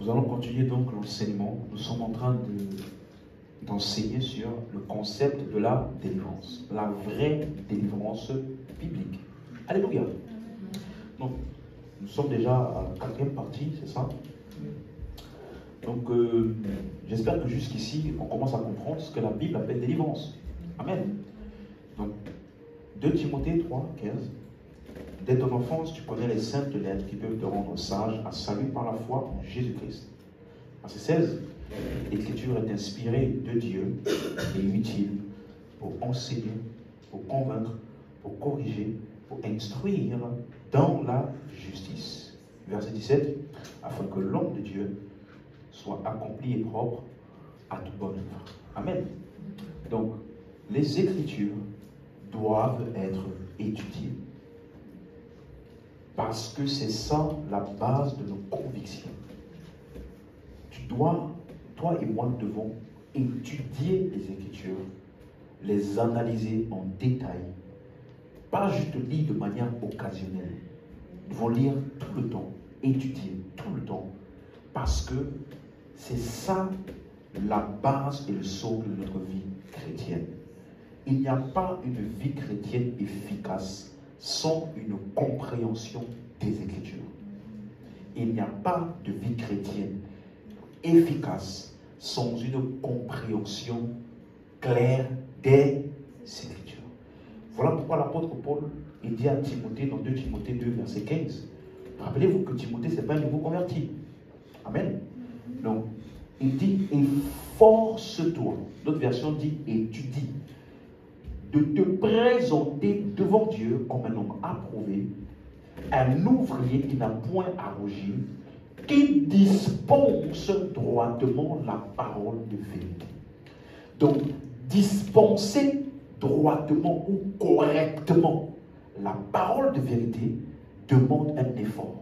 Nous allons continuer donc l'enseignement. Nous sommes en train d'enseigner sur le concept de la délivrance. La vraie délivrance biblique. Alléluia. Donc, nous sommes déjà à la 4e partie, c'est ça? Donc, j'espère que jusqu'ici, on commence à comprendre ce que la Bible appelle délivrance. Amen. Donc, 2 Timothée 3, 15. Dès ton enfance, tu connais les saintes lettres qui peuvent te rendre sage à salut par la foi en Jésus-Christ. Verset 16. L'écriture est inspirée de Dieu et utile pour enseigner, pour convaincre, pour corriger, pour instruire dans la justice. Verset 17. Afin que l'homme de Dieu soit accompli et propre à toute bonne œuvre. Amen. Donc, les Écritures doivent être étudiées. Parce que c'est ça la base de nos convictions. Toi et moi, nous devons étudier les Écritures, les analyser en détail. Pas juste lire de manière occasionnelle. Nous devons lire tout le temps, étudier tout le temps. Parce que c'est ça la base et le socle de notre vie chrétienne. Il n'y a pas une vie chrétienne efficace sans une compréhension des Écritures. Il n'y a pas de vie chrétienne efficace sans une compréhension claire des Écritures. Voilà pourquoi l'apôtre Paul dit à Timothée dans 2 Timothée 2, verset 15. Rappelez-vous que Timothée, ce n'est pas un nouveau converti. Amen. Donc, il dit, efforce-toi. D'autres versions dit, étudie. De te présenter devant Dieu comme un homme approuvé, un ouvrier qui n'a point à rougir, qui dispense droitement la parole de vérité. Donc, dispenser droitement ou correctement la parole de vérité demande un effort.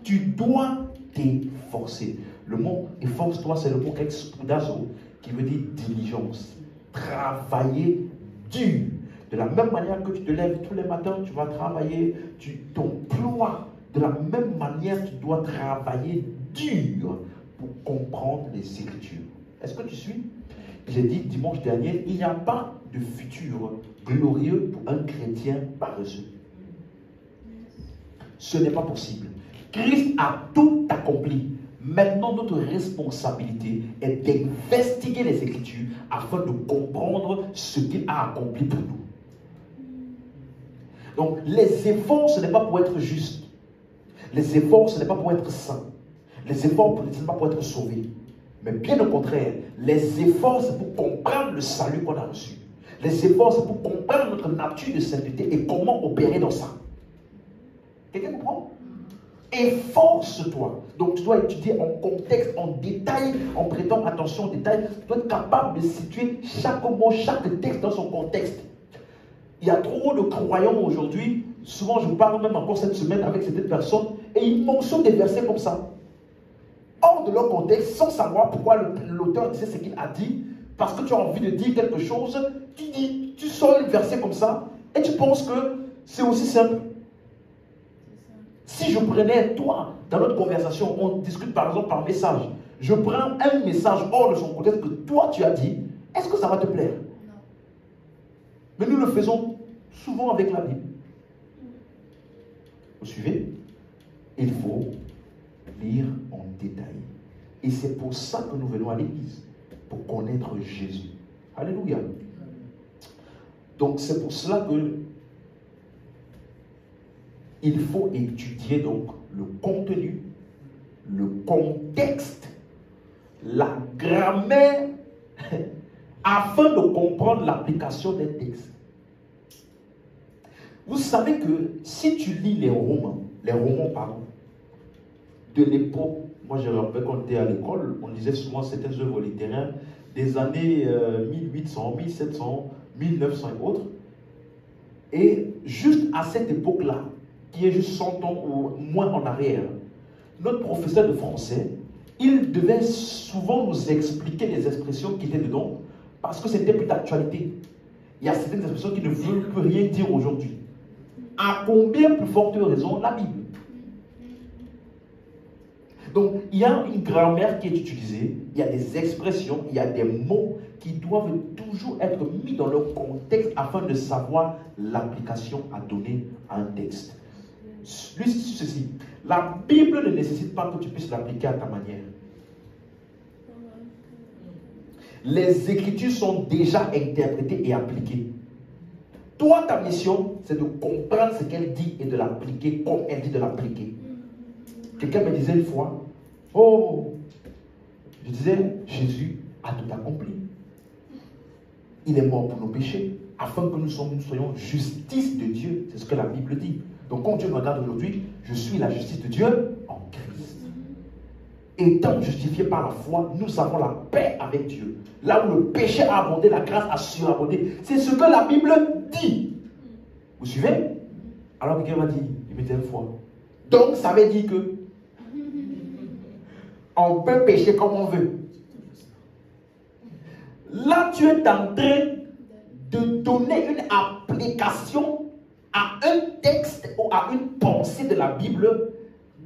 Tu dois t'efforcer. Le mot efforce-toi, c'est le mot grec spoudazo, qui veut dire diligence. Travailler dur. De la même manière que tu te lèves tous les matins, tu vas travailler, tu t'emploies. De la même manière, tu dois travailler dur pour comprendre les Écritures. Est-ce que tu suis? J'ai dit dimanche dernier, il n'y a pas de futur glorieux pour un chrétien paresseux. Ce n'est pas possible. Christ a tout accompli. Maintenant, notre responsabilité est d'investiguer les Écritures afin de comprendre ce qu'il a accompli pour nous. Donc, les efforts, ce n'est pas pour être juste. Les efforts, ce n'est pas pour être saint. Les efforts, ce n'est pas pour être sauvé. Mais bien au contraire, les efforts, c'est pour comprendre le salut qu'on a reçu. Les efforts, c'est pour comprendre notre nature de sainteté et comment opérer dans ça. Quelqu'un comprend? Efforce-toi. Donc tu dois étudier en contexte, en détail, en prêtant attention aux détails. Tu dois être capable de situer chaque mot, chaque texte dans son contexte. Il y a trop de croyants aujourd'hui. Souvent, je parle même encore cette semaine avec certaines personnes et ils mentionnent des versets comme ça. Hors de leur contexte, sans savoir pourquoi l'auteur disait ce qu'il a dit. Parce que tu as envie de dire quelque chose, tu sors le verset comme ça et tu penses que c'est aussi simple. Si je prenais, toi, dans notre conversation, on discute par exemple par message, je prends un message hors de son contexte que toi tu as dit, est-ce que ça va te plaire? Non. Mais nous le faisons souvent avec la Bible. Vous suivez? Il faut lire en détail. Et c'est pour ça que nous venons à l'église, pour connaître Jésus. Alléluia. Donc c'est pour cela que il faut étudier donc le contenu, le contexte, la grammaire, afin de comprendre l'application des textes. Vous savez que si tu lis les romans de l'époque, moi je rappelle quand on était à l'école, on lisait souvent certaines œuvres littéraires des années 1800, 1700, 1900 et autres. Et juste à cette époque-là, qui est juste 100 ans ou moins en arrière, notre professeur de français, il devait souvent nous expliquer les expressions qui étaient dedans, parce que c'était plus d'actualité. Il y a certaines expressions qui ne veulent plus rien dire aujourd'hui. À combien plus forte raison la Bible? Donc, il y a une grammaire qui est utilisée, il y a des expressions, il y a des mots qui doivent toujours être mis dans leur contexte afin de savoir l'application à donner à un texte. Lui, c'est ceci. La Bible ne nécessite pas que tu puisses l'appliquer à ta manière. Les Écritures sont déjà interprétées et appliquées. Toi, ta mission, c'est de comprendre ce qu'elle dit et de l'appliquer comme elle dit de l'appliquer. Quelqu'un me disait une fois, oh, je disais, Jésus a tout accompli. Il est mort pour nos péchés, afin que nous soyons justice de Dieu. C'est ce que la Bible dit. Donc quand Dieu me regarde aujourd'hui, je suis la justice de Dieu en Christ. Étant justifiés par la foi, nous avons la paix avec Dieu. Là où le péché a abondé, la grâce a surabondé. C'est ce que la Bible dit. Vous suivez? Alors quelqu'un m'a dit, il me dit une fois. Donc ça veut dire que on peut pécher comme on veut. Là, tu es en train de donner une application à un texte ou à une pensée de la Bible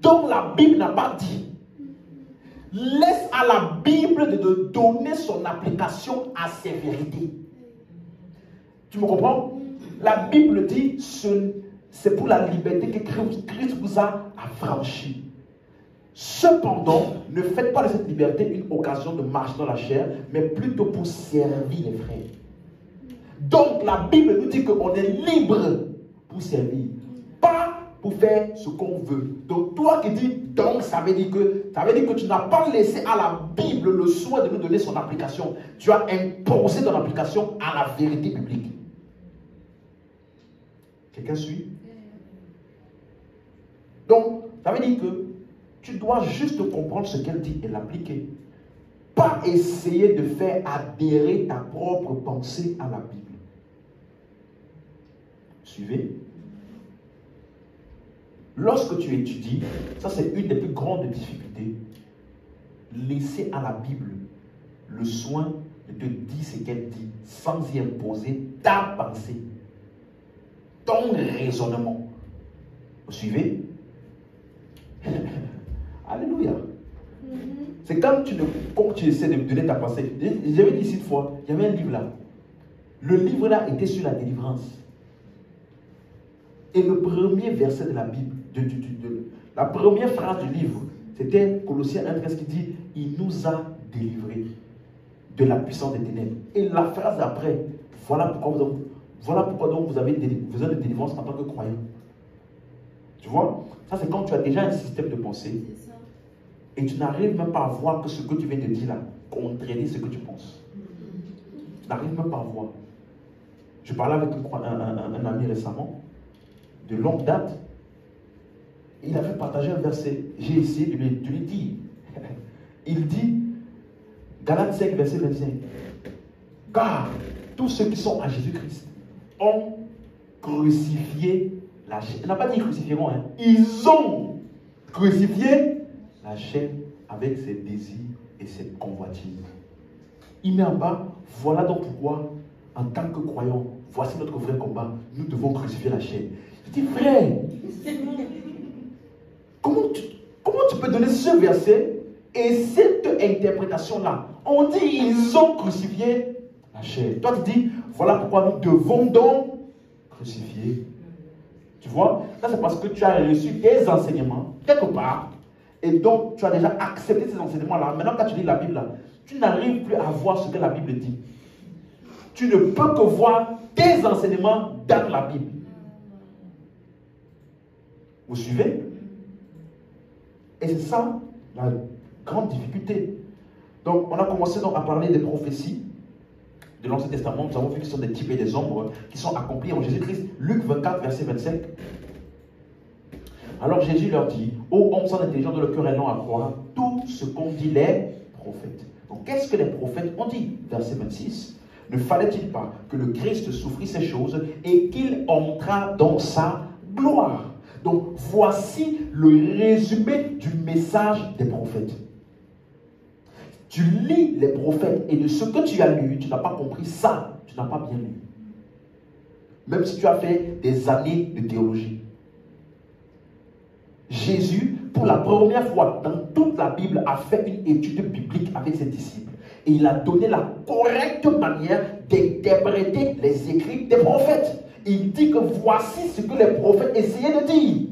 dont la Bible n'a pas dit. Laisse à la Bible de donner son application à ses vérités. Tu me comprends? La Bible dit c'est pour la liberté que Christ vous a affranchi. Cependant, ne faites pas de cette liberté une occasion de marcher dans la chair, mais plutôt pour servir les frères. Donc la Bible nous dit qu'on est libre pour servir, pas pour faire ce qu'on veut. Donc toi qui dis donc, ça veut dire que tu n'as pas laissé à la Bible le soin de nous donner son application. Tu as imposé ton application à la vérité biblique. Quelqu'un suit? Donc, ça veut dire que tu dois juste comprendre ce qu'elle dit et l'appliquer. Pas essayer de faire adhérer ta propre pensée à la Bible. Suivez? Lorsque tu étudies, ça c'est une des plus grandes difficultés, laisser à la Bible le soin de te dire ce qu'elle dit sans y imposer ta pensée, ton raisonnement. Vous suivez? Alléluia. C'est quand tu essaies de donner ta pensée. J'avais dit ici une fois, il y avait un livre là. Le livre là était sur la délivrance. Et le premier verset de la Bible, la première phrase du livre, c'était Colossiens 1,13 qui dit « Il nous a délivrés de la puissance des ténèbres. » Et la phrase d'après, voilà pourquoi donc vous avez besoin de délivrance en tant que croyant. Tu vois? Ça c'est quand tu as déjà un système de pensée et tu n'arrives même pas à voir que ce que tu viens de dire là contredit ce que tu penses. Tu n'arrives même pas à voir. Je parlais avec un ami récemment, de longue date. Il avait partagé un verset. J'ai essayé de lui dire. Il dit, Galates 5, verset 25. Car tous ceux qui sont à Jésus-Christ ont crucifié la chair. Il n'a pas dit crucifieront, hein. Ils ont crucifié la chair avec ses désirs et ses convoitises. Il met en bas, voilà donc pourquoi, en tant que croyants, voici notre vrai combat, nous devons crucifier la chair. Je dis, frère, comment tu peux donner ce verset et cette interprétation-là? On dit, ils ont crucifié la chair. Toi, tu dis, voilà pourquoi nous devons donc crucifier. Tu vois, ça c'est parce que tu as reçu des enseignements, quelque part, et donc tu as déjà accepté ces enseignements-là. Maintenant, quand tu lis la Bible, là, tu n'arrives plus à voir ce que la Bible dit. Tu ne peux que voir tes enseignements dans la Bible. Vous suivez? Et c'est ça la grande difficulté. Donc, on a commencé donc à parler des prophéties de l'Ancien Testament. Nous avons vu que ce sont des types et des ombres qui sont accomplis en Jésus-Christ. Luc 24, verset 25. Alors Jésus leur dit, ô hommes sans intelligence de leur cœur et non à croire tout ce qu'ont dit les prophètes. Donc, qu'est-ce que les prophètes ont dit? Verset 26. Ne fallait-il pas que le Christ souffrit ces choses et qu'il entrât dans sa gloire? Donc, voici le résumé du message des prophètes. Tu lis les prophètes et de ce que tu as lu, tu n'as pas compris ça, tu n'as pas bien lu. Même si tu as fait des années de théologie. Jésus, pour la première fois dans toute toute la Bible, a fait une étude biblique avec ses disciples. Et il a donné la correcte manière d'interpréter les écrits des prophètes. Il dit que voici ce que les prophètes essayaient de dire.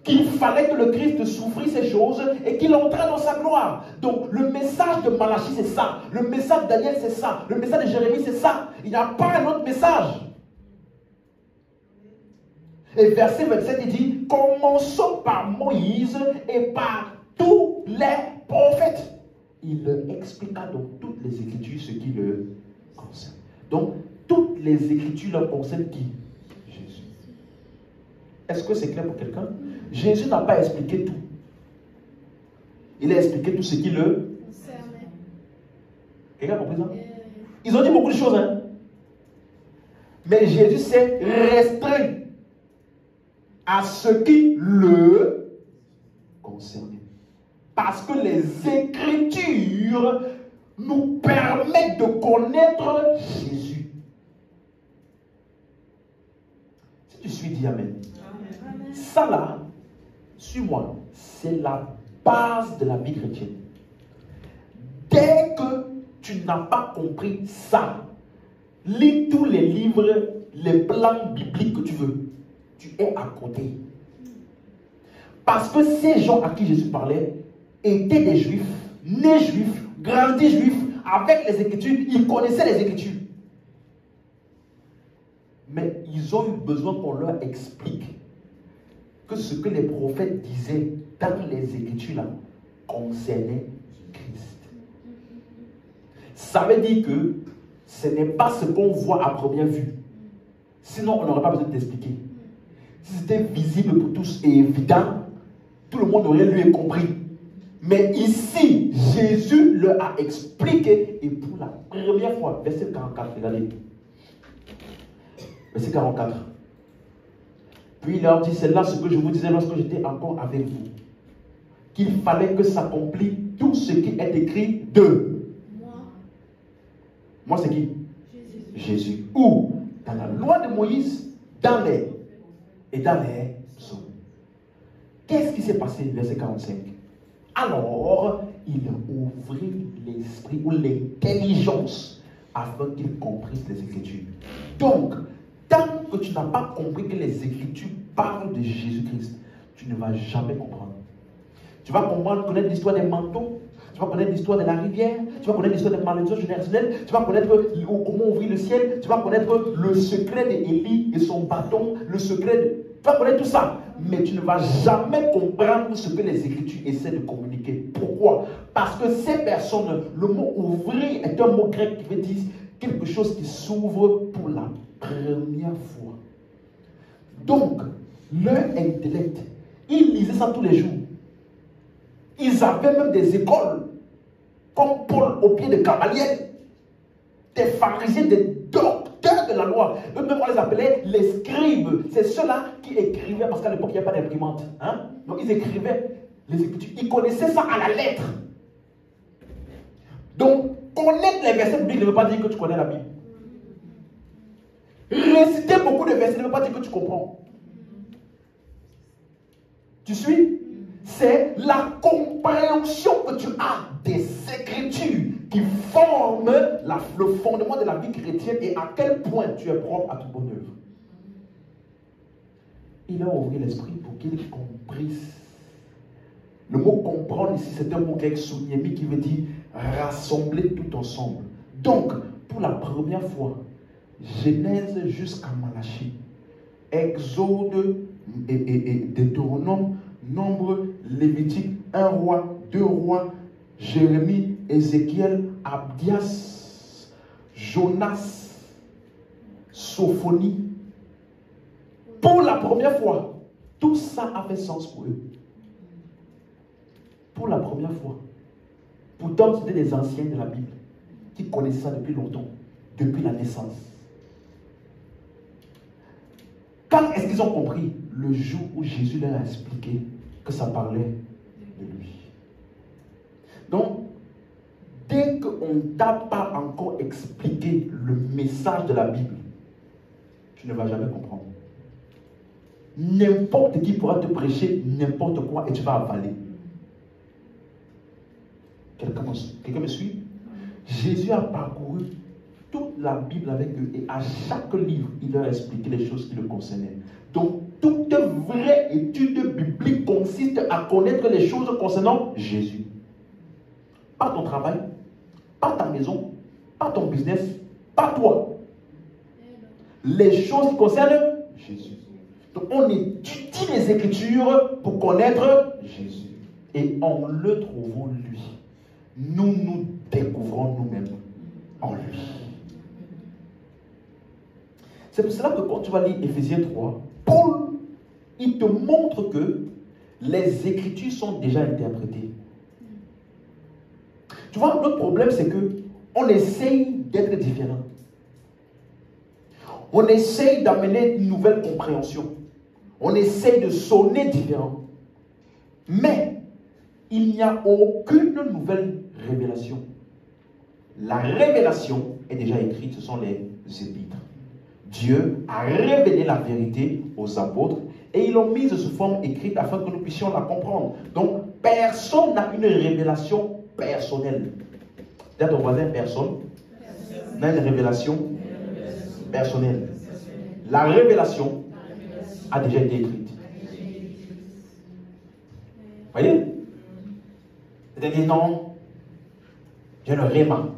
Qu'il fallait que le Christ souffrisse ces choses et qu'il entrait dans sa gloire. Donc le message de Malachie c'est ça, le message de Daniel c'est ça, le message de Jérémie c'est ça. Il n'y a pas un autre message. Et verset 27 il dit, commençons par Moïse et par tous les prophètes. Il leur expliqua donc toutes les écritures ce qui le concerne. Donc toutes les écritures leur concernent qui? Jésus. Est-ce que c'est clair pour quelqu'un? Jésus n'a pas expliqué tout. Il a expliqué tout ce qui le concernait. Quelqu'un a compris ça? Ils ont dit beaucoup de choses, hein? Mais Jésus s'est restreint à ce qui le concernait. Parce que les Écritures nous permettent de connaître Jésus. Si tu suis, dis Amen. Amen. Ça là, suis-moi, c'est la base de la vie chrétienne. Dès que tu n'as pas compris ça, lis tous les livres, les plans bibliques que tu veux. Tu es à côté. Parce que ces gens à qui Jésus parlait étaient des juifs, nés juifs, grandis juifs, avec les Écritures, ils connaissaient les Écritures. Mais ils ont eu besoin qu'on leur explique que ce que les prophètes disaient dans les Écritures là concernait Christ. Ça veut dire que ce n'est pas ce qu'on voit à première vue. Sinon, on n'aurait pas besoin de t'expliquer. Si c'était visible pour tous et évident, tout le monde aurait lu et compris. Mais ici, Jésus leur a expliqué, et pour la première fois, verset 44, regardez. Verset 44. Puis il leur dit, c'est là ce que je vous disais lorsque j'étais encore avec vous, qu'il fallait que s'accomplisse tout ce qui est écrit de moi. Moi, c'est qui? Jésus. Où? Dans la loi de Moïse, dans les psaumes. Qu'est-ce qui s'est passé? Verset 45. Alors, il ouvrit l'esprit ou l'intelligence afin qu'ils comprissent les Écritures. Donc, tant que tu n'as pas compris que les Écritures parlent de Jésus-Christ, tu ne vas jamais comprendre. Tu vas connaître l'histoire des manteaux, tu vas connaître l'histoire de la rivière, tu vas connaître l'histoire des malédictions générationnelles, tu vas connaître comment ouvrir le ciel, tu vas connaître le secret d'Élie et son bâton, le secret de... Tu vas connaître tout ça, mais tu ne vas jamais comprendre ce que les Écritures essaient de communiquer. Pourquoi? Parce que ces personnes, le mot ouvrir est un mot grec qui veut dire quelque chose qui s'ouvre pour la première fois. Donc, leur intellect, ils lisaient ça tous les jours. Ils avaient même des écoles, comme Paul au pied de Gamaliel, des pharisiens, des docteurs de la loi. Eux-mêmes, on les appelait les scribes. C'est ceux-là qui écrivaient, parce qu'à l'époque, il n'y avait pas d'imprimante. Hein? Donc, ils écrivaient les Écritures. Ils connaissaient ça à la lettre. Donc, connaître les versets bibliques ne veut pas dire que tu connais la Bible. Réciter beaucoup de versets ne veut pas dire que tu comprends. Tu suis? C'est la compréhension que tu as des Écritures qui forment le fondement de la vie chrétienne et à quel point tu es propre à toute bonne œuvre. Il a ouvert l'esprit pour qu'il comprisse. Le mot comprendre ici, c'est un mot grec souniemi qui veut dire rassembler tout ensemble. Donc, pour la première fois, Genèse jusqu'à Malachie, Exode et Deutéronome, Nombre, Lévitique, 1 roi, 2 rois, Jérémie, Ézéchiel, Abdias, Jonas, Sophonie. Pour la première fois, tout ça avait sens pour eux. Pour la première fois. Pourtant, c'était des anciens de la Bible qui connaissaient ça depuis longtemps, depuis la naissance. Quand est-ce qu'ils ont compris? Le jour où Jésus leur a expliqué que ça parlait de lui. Donc, dès qu'on ne t'a pas encore expliqué le message de la Bible, tu ne vas jamais comprendre. N'importe qui pourra te prêcher n'importe quoi et tu vas avaler. Quelqu'un me suit? Jésus a parcouru toute la Bible avec eux et à chaque livre, il leur a expliqué les choses qui le concernaient. Donc, toute vraie étude biblique consiste à connaître les choses concernant Jésus. Pas ton travail, pas ta maison, pas ton business, pas toi. Les choses qui concernent Jésus. Donc, on étudie les Écritures pour connaître Jésus. Et en le trouvant lui, nous nous découvrons nous-mêmes en lui. C'est pour cela que quand tu vas lire Éphésiens 3, Paul, il te montre que les Écritures sont déjà interprétées. Tu vois, notre problème, c'est qu'on essaye d'être différent. On essaye d'amener une nouvelle compréhension. On essaye de sonner différent. Mais il n'y a aucune nouvelle révélation. La révélation est déjà écrite, ce sont les épîtres. Dieu a révélé la vérité aux apôtres et ils l'ont mise sous forme écrite afin que nous puissions la comprendre. Donc, personne n'a une révélation personnelle. Dis à ton voisin, personne n'a une révélation personnelle. La révélation a déjà été écrite. Vous voyez? C'est-à-dire, non, j'ai le réma.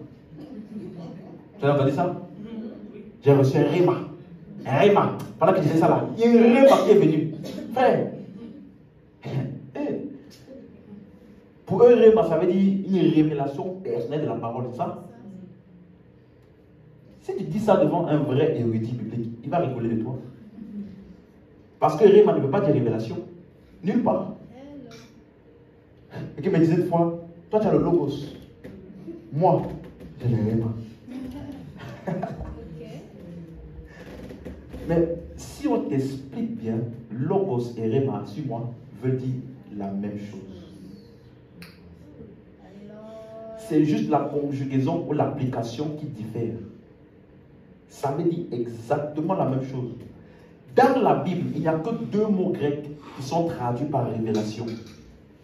Vous avez entendu ça? J'ai reçu un réma. Un réma. Pendant que je disais ça là, il y a un réma qui est venu. Frère. Pour eux, réma, ça veut dire une révélation personnelle de la parole, c'est ça? Si tu dis ça devant un vrai érudit biblique, il va rigoler de toi. Parce que réma ne veut pas dire révélation. Nulle part. Et qui me disait une fois, toi tu as le logos. Moi, j'ai le réma. Mais si on t'explique bien, logos et réma, suis-moi, veut dire la même chose. C'est juste la conjugaison ou l'application qui diffère. Ça veut dire exactement la même chose. Dans la Bible, il n'y a que 2 mots grecs qui sont traduits par révélation.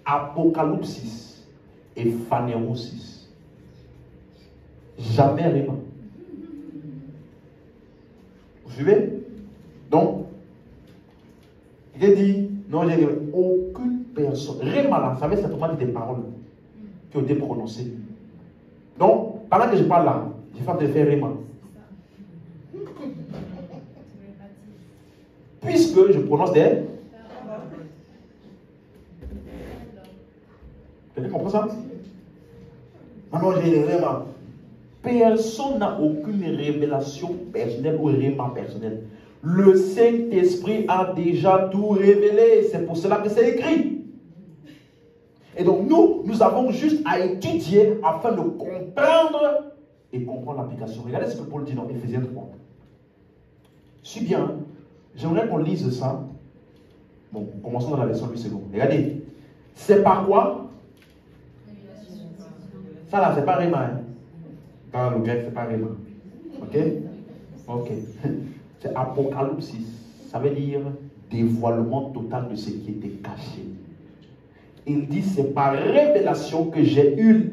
Apocalypsis et phanérosis. Jamais réma. Vous suivez? Donc, il a dit, non, j'ai aucune personne. Réma là, ça veut simplement dire des paroles qui ont été prononcées. Donc, pendant que je parle là, j'ai fait de faire réma. Puisque je prononce des... Quelqu'un comprend ça? Maintenant, j'ai les réma. Personne n'a aucune révélation personnelle ou réma personnelle. Le Saint-Esprit a déjà tout révélé. C'est pour cela que c'est écrit. Et donc nous avons juste à étudier afin de comprendre et comprendre l'application. Regardez ce que Paul dit dans Éphésiens 3. Suis bien. J'aimerais qu'on lise ça. Bon, commençons dans la version 8 secondes. Regardez. C'est par quoi? Ça là, c'est pas réma. Hein? Dans le grec, c'est pas réma. Ok? Ok. C'est apocalypsis. Ça veut dire dévoilement total de ce qui était caché. Il dit, c'est par révélation que j'ai eu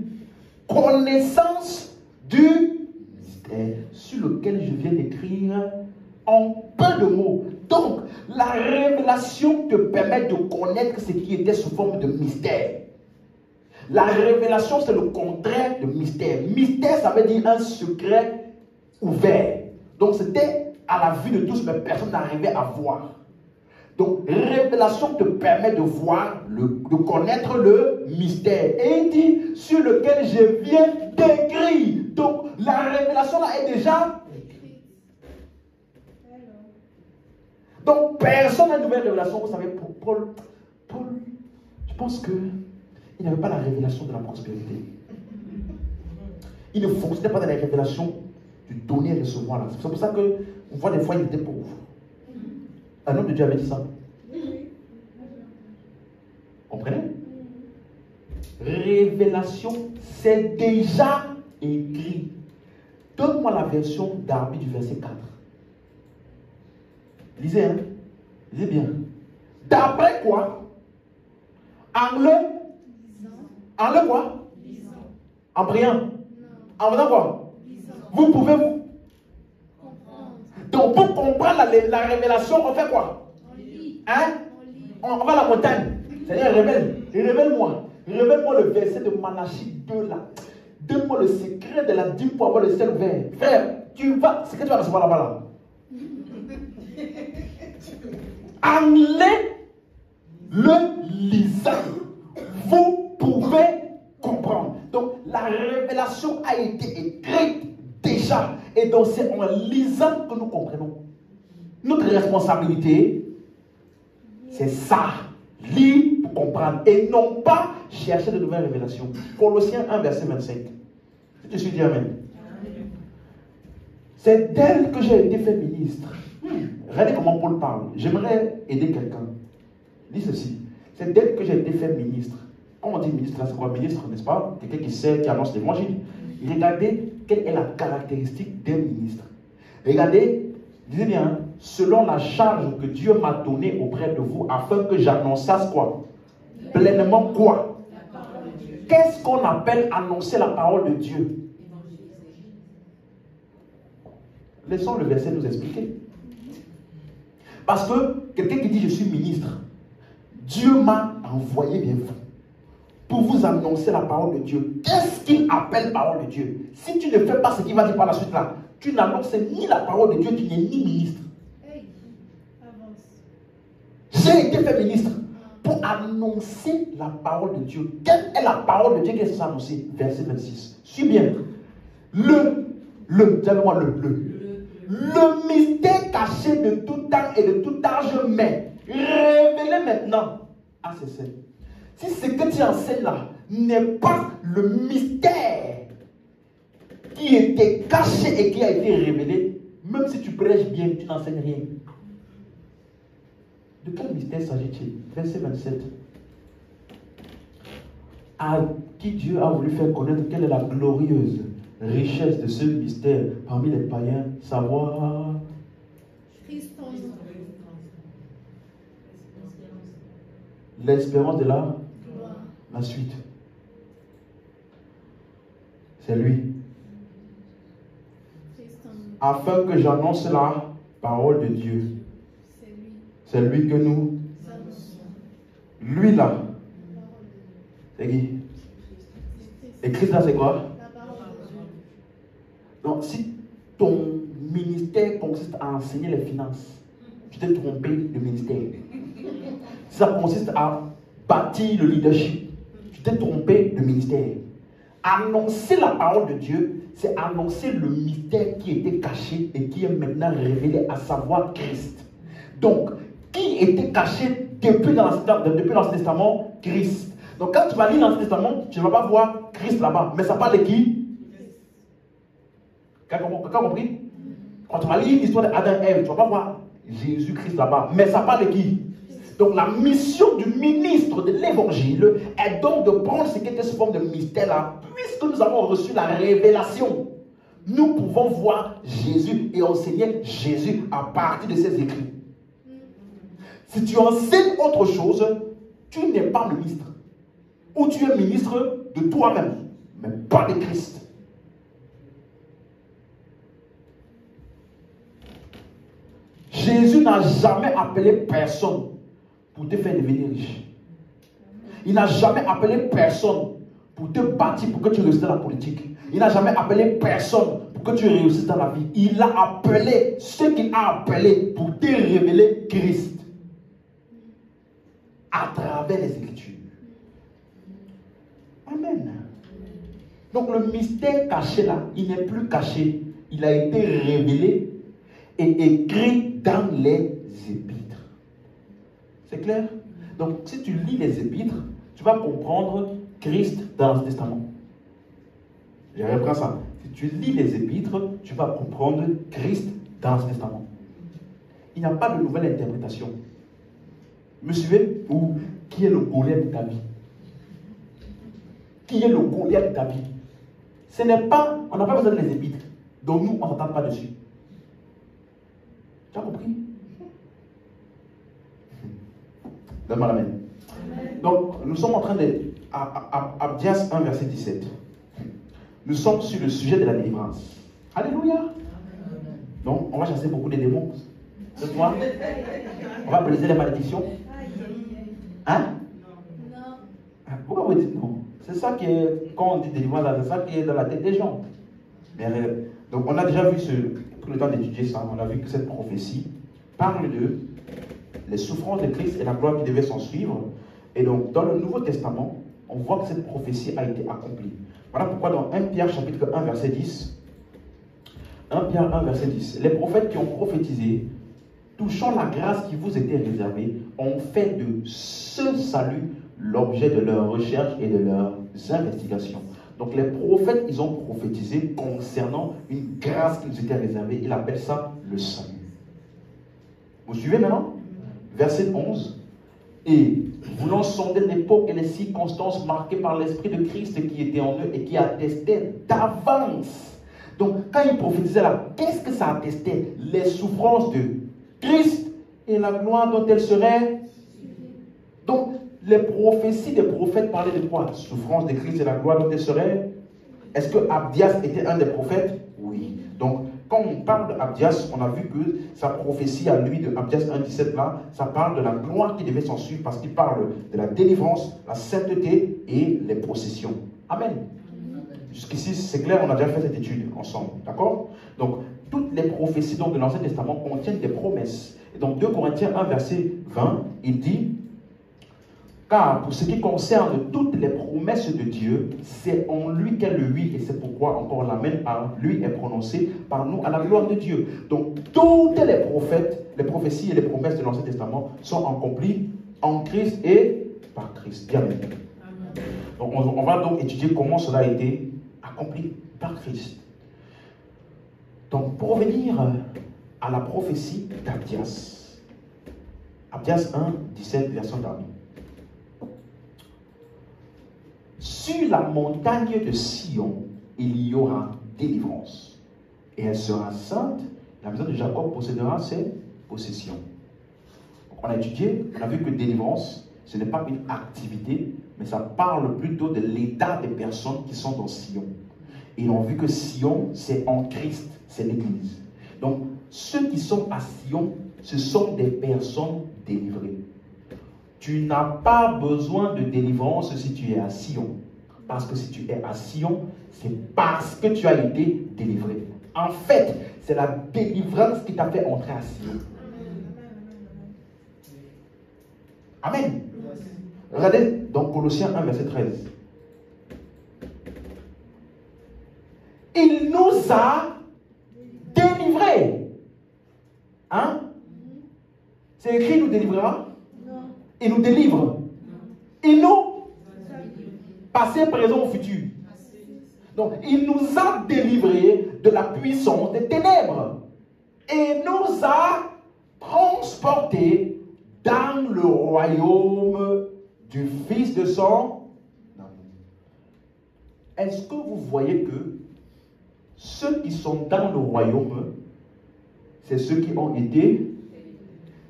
connaissance du mystère sur lequel je viens d'écrire en peu de mots. Donc, la révélation te permet de connaître ce qui était sous forme de mystère. La révélation, c'est le contraire de mystère. Mystère, ça veut dire un secret ouvert. Donc, c'était à la vue de tous, mais personne n'arrivait à voir. Donc, révélation te permet de voir, de connaître le mystère. Et il dit, sur lequel je viens d'écrire. Donc, la révélation là est déjà écrite. Donc, personne n'a une nouvelle révélation. Vous savez, pour Paul, je pense qu'il n'avait pas la révélation de la prospérité. Il ne fonctionnait pas dans la révélation du donner et recevoir. C'est pour ça qu'on voit des fois il était pauvre. Un homme de Dieu avait dit ça. Comprenez? Révélation, c'est déjà écrit. Donne-moi la version d'Arby du verset 4. Lisez, hein? Lisez bien. D'après quoi? En le quoi? En priant. En faisant quoi? Vous pouvez vous. Donc pour comprendre la révélation, on fait quoi? Hein? On va à la montagne. C'est-à-dire révèle-moi. Révèle-moi le verset de Malachie 2 là. Donne-moi le secret de la dîme pour avoir le ciel ouvert. Frère, c'est que tu vas recevoir là-bas là. En le lisant, vous pouvez comprendre. Donc la révélation a été écrite déjà. Et donc c'est en lisant que nous comprenons. Notre responsabilité, c'est ça. Lire pour comprendre. Et non pas chercher de nouvelles révélations. Colossiens 1, verset 25. Si tu suis dit Amen. C'est d'elle que j'ai été fait ministre. Regardez comment Paul parle. J'aimerais aider quelqu'un. Dis ceci. C'est d'elle que j'ai été fait ministre. Quand on dit ministre, c'est quoi ministre, n'est-ce pas? Quelqu'un qui sait, qui annonce l'évangile. Regardez quelle est la caractéristique d'un ministre. Regardez, disez bien, selon la charge que Dieu m'a donnée auprès de vous, afin que j'annonçasse quoi? Pleinement quoi? Qu'est-ce qu'on appelle annoncer la parole de Dieu? Laissons le verset nous expliquer. Parce que quelqu'un qui dit je suis ministre, Dieu m'a envoyé vers vous pour vous annoncer la parole de Dieu. Qu'est-ce qu'il appelle parole de Dieu? Si tu ne fais pas ce qu'il va dire par la suite là, tu n'annonces ni la parole de Dieu, tu n'es ni ministre. J'ai été fait ministre pour annoncer la parole de Dieu. Quelle est la parole de Dieu qui est censée annoncer? Verset 26. Suis bien. Dis-moi le mystère caché de tout temps et de tout âge, mais révélé maintenant à ses saints. Si ce que tu enseignes là n'est pas le mystère qui était caché et qui a été révélé, même si tu prêches bien, tu n'enseignes rien. De quel mystère s'agit-il? Verset 27. À qui Dieu a voulu faire connaître quelle est la glorieuse richesse de ce mystère parmi les païens, savoir l'espérance de la suite. C'est lui. Afin que j'annonce la parole de Dieu. C'est lui que nous. Lui là. C'est qui? Et Christ là c'est quoi? Donc si ton ministère consiste à enseigner les finances, tu t'es trompé de ministère. Si ça consiste à bâtir le leadership, tu t'es trompé de ministère. Annoncer la parole de Dieu, c'est annoncer le mystère qui était caché et qui est maintenant révélé, à savoir Christ. Donc, qui était caché depuis l'Ancien Testament? Christ. Donc quand tu vas lire l'Ancien Testament, tu ne vas pas voir Christ là-bas. Mais ça parle de qui? Quelqu'un a compris? Quand tu vas lire l'histoire d'Adam et Ève, tu ne vas pas voir Jésus-Christ là-bas. Mais ça parle de qui? Donc la mission du ministre de l'évangile est donc de prendre ce qui était sous forme de mystère là. Puisque nous avons reçu la révélation, nous pouvons voir Jésus et enseigner Jésus à partir de ses écrits. Si tu enseignes autre chose, tu n'es pas ministre. Ou tu es ministre de toi-même, mais pas de Christ. Jésus n'a jamais appelé personne pour te faire devenir riche. Il n'a jamais appelé personne pour te bâtir, pour que tu réussisses dans la politique. Il n'a jamais appelé personne pour que tu réussisses dans la vie. Il a appelé ceux qu'il a appelés pour te révéler Christ à travers les Écritures. Amen. Donc le mystère caché là, il n'est plus caché. Il a été révélé et écrit dans les épîtres. C'est clair? Donc si tu lis les épîtres, tu vas comprendre Christ dans l'Ancien Testament. Je reprends ça. Si tu lis les épîtres, tu vas comprendre Christ dans l'Ancien Testament. Il n'y a pas de nouvelle interprétation. Me suivez? Ou qui est le Goliath de ta vie? Qui est le Goliath de ta vie? Ce n'est pas, on n'a pas besoin des épîtres. Donc nous, on ne s'attend pas dessus. Tu as compris? Donne-moi la main. Donc, nous sommes en train de... Abdias 1, verset 17. nous sommes sur le sujet de la délivrance. Alléluia. Donc, on va chasser beaucoup de démons. Ce soir, on va briser les malédictions. Hein? Pourquoi vous dites non? C'est ça qui est, quand on dit délivrance, c'est ça qui est dans la tête des gens. Mais, donc, on a déjà vu pris le temps d'étudier ça. On a vu que cette prophétie parle de les souffrances de Christ et la gloire qui devait s'en suivre. Et donc, dans le Nouveau Testament, on voit que cette prophétie a été accomplie. Voilà pourquoi dans 1 Pierre chapitre 1 verset 10, 1 Pierre 1 verset 10, les prophètes qui ont prophétisé, touchant la grâce qui vous était réservée, ont fait de ce salut l'objet de leurs recherches et de leurs investigations. Donc les prophètes, ils ont prophétisé concernant une grâce qui nous était réservée. Ils appellent ça le salut. Vous suivez maintenant? Verset 11. Et voulant sonder l'époque et les circonstances marquées par l'Esprit de Christ qui était en eux et qui attestait d'avance. Donc, quand il prophétisait là, qu'est-ce que ça attestait? Les souffrances de Christ et la gloire dont elle serait. Donc, les prophéties des prophètes parlaient de quoi? Souffrance de Christ et la gloire dont elle serait. Est-ce que Abdias était un des prophètes? Oui. Donc, quand on parle d'Abdias, on a vu que sa prophétie à lui de Abdias 1,17 là, ça parle de la gloire qui devait s'en suivre parce qu'il parle de la délivrance, la sainteté et les possessions. Amen. Jusqu'ici, c'est clair, on a déjà fait cette étude ensemble. D'accord? Donc, toutes les prophéties donc, de l'Ancien Testament contiennent des promesses. Et donc, 2 Corinthiens 1, verset 20, il dit: car pour ce qui concerne toutes les promesses de Dieu, c'est en lui qu'est le oui, et c'est pourquoi encore l'amen par lui est prononcé par nous à la gloire de Dieu. Donc, toutes les prophètes, les prophéties et les promesses de l'Ancien Testament sont accomplies en Christ et par Christ. Bien aimé. Donc, on va donc étudier comment cela a été accompli par Christ. Donc, pour revenir à la prophétie d'Abdias, Abdias 1, 17, verset dernier. Sur la montagne de Sion, il y aura délivrance. Et elle sera sainte. La maison de Jacob possédera ses possessions. Donc, on a étudié, on a vu que délivrance, ce n'est pas une activité, mais ça parle plutôt de l'état des personnes qui sont dans Sion. Et on a vu que Sion, c'est en Christ, c'est l'Église. Donc, ceux qui sont à Sion, ce sont des personnes délivrées. Tu n'as pas besoin de délivrance si tu es à Sion. Parce que si tu es à Sion, c'est parce que tu as été délivré. En fait, c'est la délivrance qui t'a fait entrer à Sion. Amen. Regardez dans Colossiens 1, verset 13. Il nous a délivrés. Hein? C'est écrit, il nous délivrera? Il nous délivre. Il nous passé, présent ou futur. Donc, il nous a délivrés de la puissance des ténèbres et nous a transportés dans le royaume du Fils de son amour. Est-ce que vous voyez que ceux qui sont dans le royaume, c'est ceux qui ont été,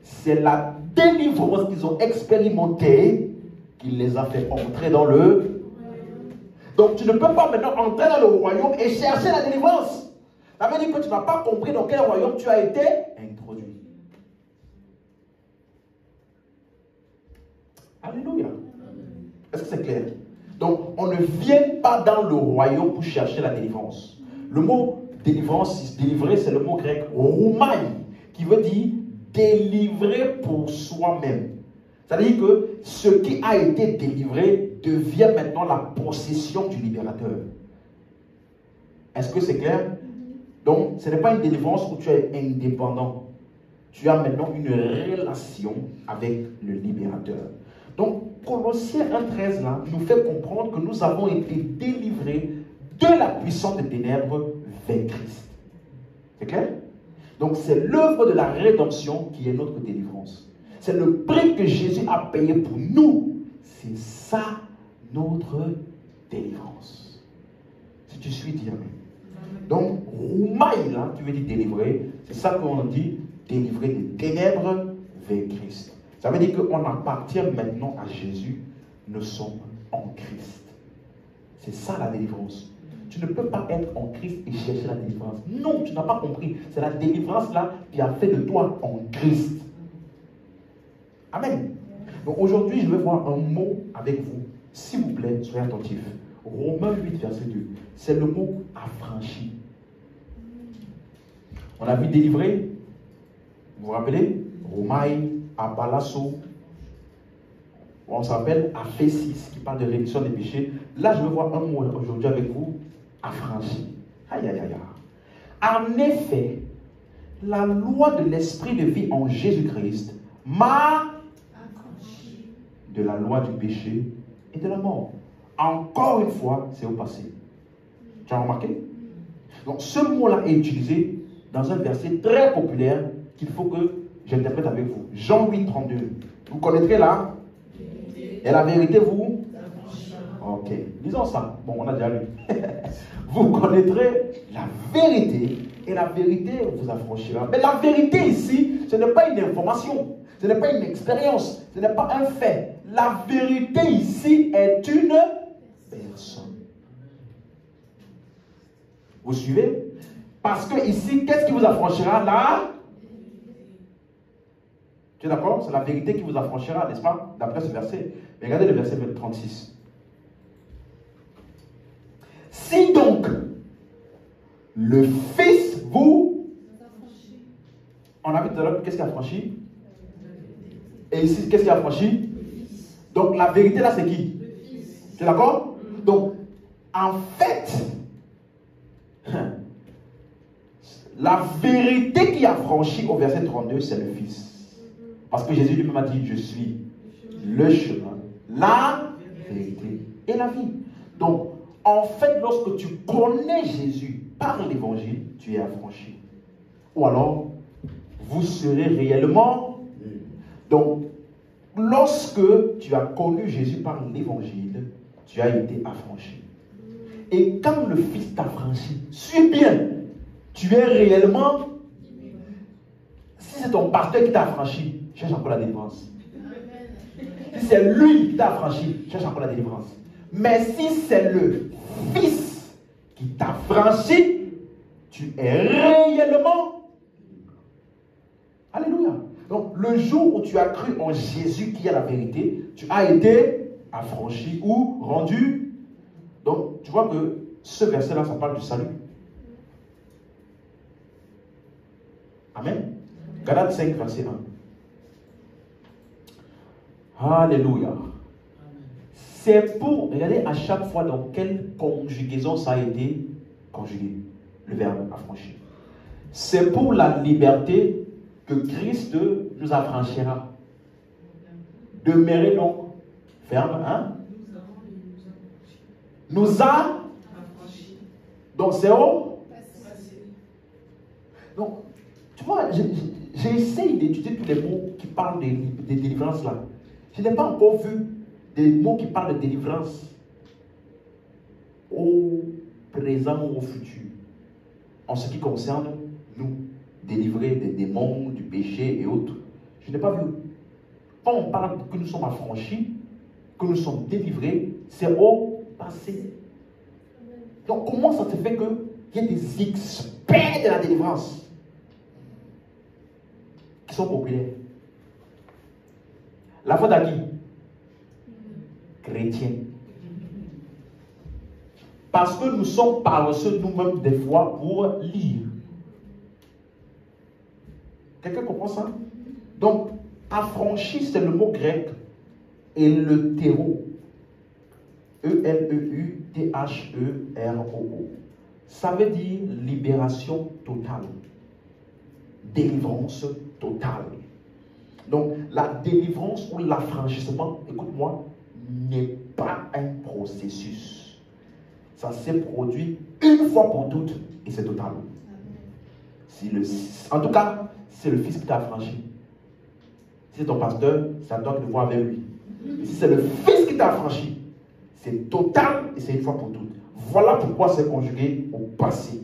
c'est la délivrance qu'ils ont expérimentée qui les a fait entrer dans le. Donc tu ne peux pas maintenant entrer dans le royaume et chercher la délivrance. Ça veut dire que tu n'as pas compris dans quel royaume tu as été introduit. Alléluia. Est-ce que c'est clair? Donc on ne vient pas dans le royaume pour chercher la délivrance. Le mot délivrance, délivrer, c'est le mot grec roumai, qui veut dire délivrer pour soi-même. C'est-à-dire que ce qui a été délivré devient maintenant la possession du libérateur. Est-ce que c'est clair? Donc, ce n'est pas une délivrance où tu es indépendant. Tu as maintenant une relation avec le libérateur. Donc, Colossiens 1,13 là nous fait comprendre que nous avons été délivrés de la puissance des ténèbres vers Christ. C'est clair? Donc, c'est l'œuvre de la rédemption qui est notre délivrance. C'est le prix que Jésus a payé pour nous. C'est ça notre délivrance. Si tu suis, dis amen. Donc, Roumaï, là, tu veux dire délivrer. C'est ça qu'on dit, délivrer des ténèbres vers Christ. Ça veut dire qu'on appartient maintenant à Jésus. Nous sommes en Christ. C'est ça la délivrance. tu ne peux pas être en Christ et chercher la délivrance. Non, tu n'as pas compris. C'est la délivrance là qui a fait de toi en Christ. Amen. Donc aujourd'hui, je vais voir un mot avec vous. S'il vous plaît, soyez attentifs. Romains 8, verset 2. C'est le mot affranchi. On a vu délivrer. Vous vous rappelez? Romaï, Apalasso. On s'appelle Aphésis, qui parle de rémission des péchés. Là, je vais voir un mot aujourd'hui avec vous. Affranchi. Aïe, aïe, aïe. En effet, la loi de l'esprit de vie en Jésus-Christ m'a affranchi de la loi du péché et de la mort. Encore une fois, c'est au passé. Tu as remarqué? Donc, ce mot-là est utilisé dans un verset très populaire qu'il faut que j'interprète avec vous. Jean 8, 32. Vous connaîtrez là? Et la vérité vous? Ok. Disons ça. Bon, on a déjà lu. Vous connaîtrez la vérité et la vérité vous affranchira. Mais la vérité ici, ce n'est pas une information. Ce n'est pas une expérience. Ce n'est pas un fait. La vérité ici est une personne. Vous suivez? Parce que ici, qu'est-ce qui vous affranchira là? Tu es d'accord? C'est la vérité qui vous affranchira, n'est-ce pas? D'après ce verset. Mais regardez le verset 36. Si donc le Fils vous... On a vu tout à l'heure, qu'est-ce qui a affranchi? Et ici, qu'est-ce qui a affranchi? Donc la vérité là, c'est qui? Tu es d'accord? Donc, en fait, la vérité qui a franchi au verset 32, c'est le Fils. Parce que Jésus lui-même a dit, je suis le chemin, la vérité et la vie. Donc, en fait, lorsque tu connais Jésus par l'évangile, tu es affranchi. Ou alors, vous serez réellement. Donc, lorsque tu as connu Jésus par l'évangile, tu as été affranchi. Et quand le Fils t'affranchit, suis bien, tu es réellement. Si c'est ton pasteur qui t'a affranchi, cherche encore la délivrance. Si c'est lui qui t'a affranchi, cherche encore la délivrance. Mais si c'est le Fils qui t'a franchi, tu es réellement. Alléluia. Donc, le jour où tu as cru en Jésus qui est la vérité, tu as été affranchi ou rendu. Donc, tu vois que ce verset-là, ça parle du salut. Amen. Galates 5, verset 1. Alléluia. C'est pour, regardez à chaque fois dans quelle conjugaison ça a été conjugué, le verbe affranchi. C'est pour la liberté que Christ nous affranchira. Demeurez donc ferme, hein? Nous a affranchis. Donc c'est où? Donc, tu vois, j'ai essayé d'étudier tous les mots qui parlent des délivrances là. Je n'ai pas encore vu des mots qui parlent de délivrance au présent ou au futur. En ce qui concerne nous, délivrer des démons, du péché et autres. Je n'ai pas vu. Quand on parle que nous sommes affranchis, que nous sommes délivrés, c'est au passé. Donc comment ça se fait qu'il y ait des experts de la délivrance qui sont populaires? La faute à qui? Chrétiens. Parce que nous sommes paresseux nous-mêmes des fois pour lire. Quelqu'un comprend ça? Donc, affranchi, c'est le mot grec eleuthéro. E-L-E-U-T-H-E-R-O-O. Ça veut dire libération totale. Délivrance totale. Donc, la délivrance ou l'affranchissement, écoute-moi, n'est pas un processus. Ça s'est produit une fois pour toutes et c'est total. En tout cas, c'est le Fils qui t'a affranchi. Si c'est ton pasteur, c'est à toi de voir avec lui. Si c'est le Fils qui t'a affranchi, c'est total et c'est une fois pour toutes. Voilà pourquoi c'est conjugué au passé.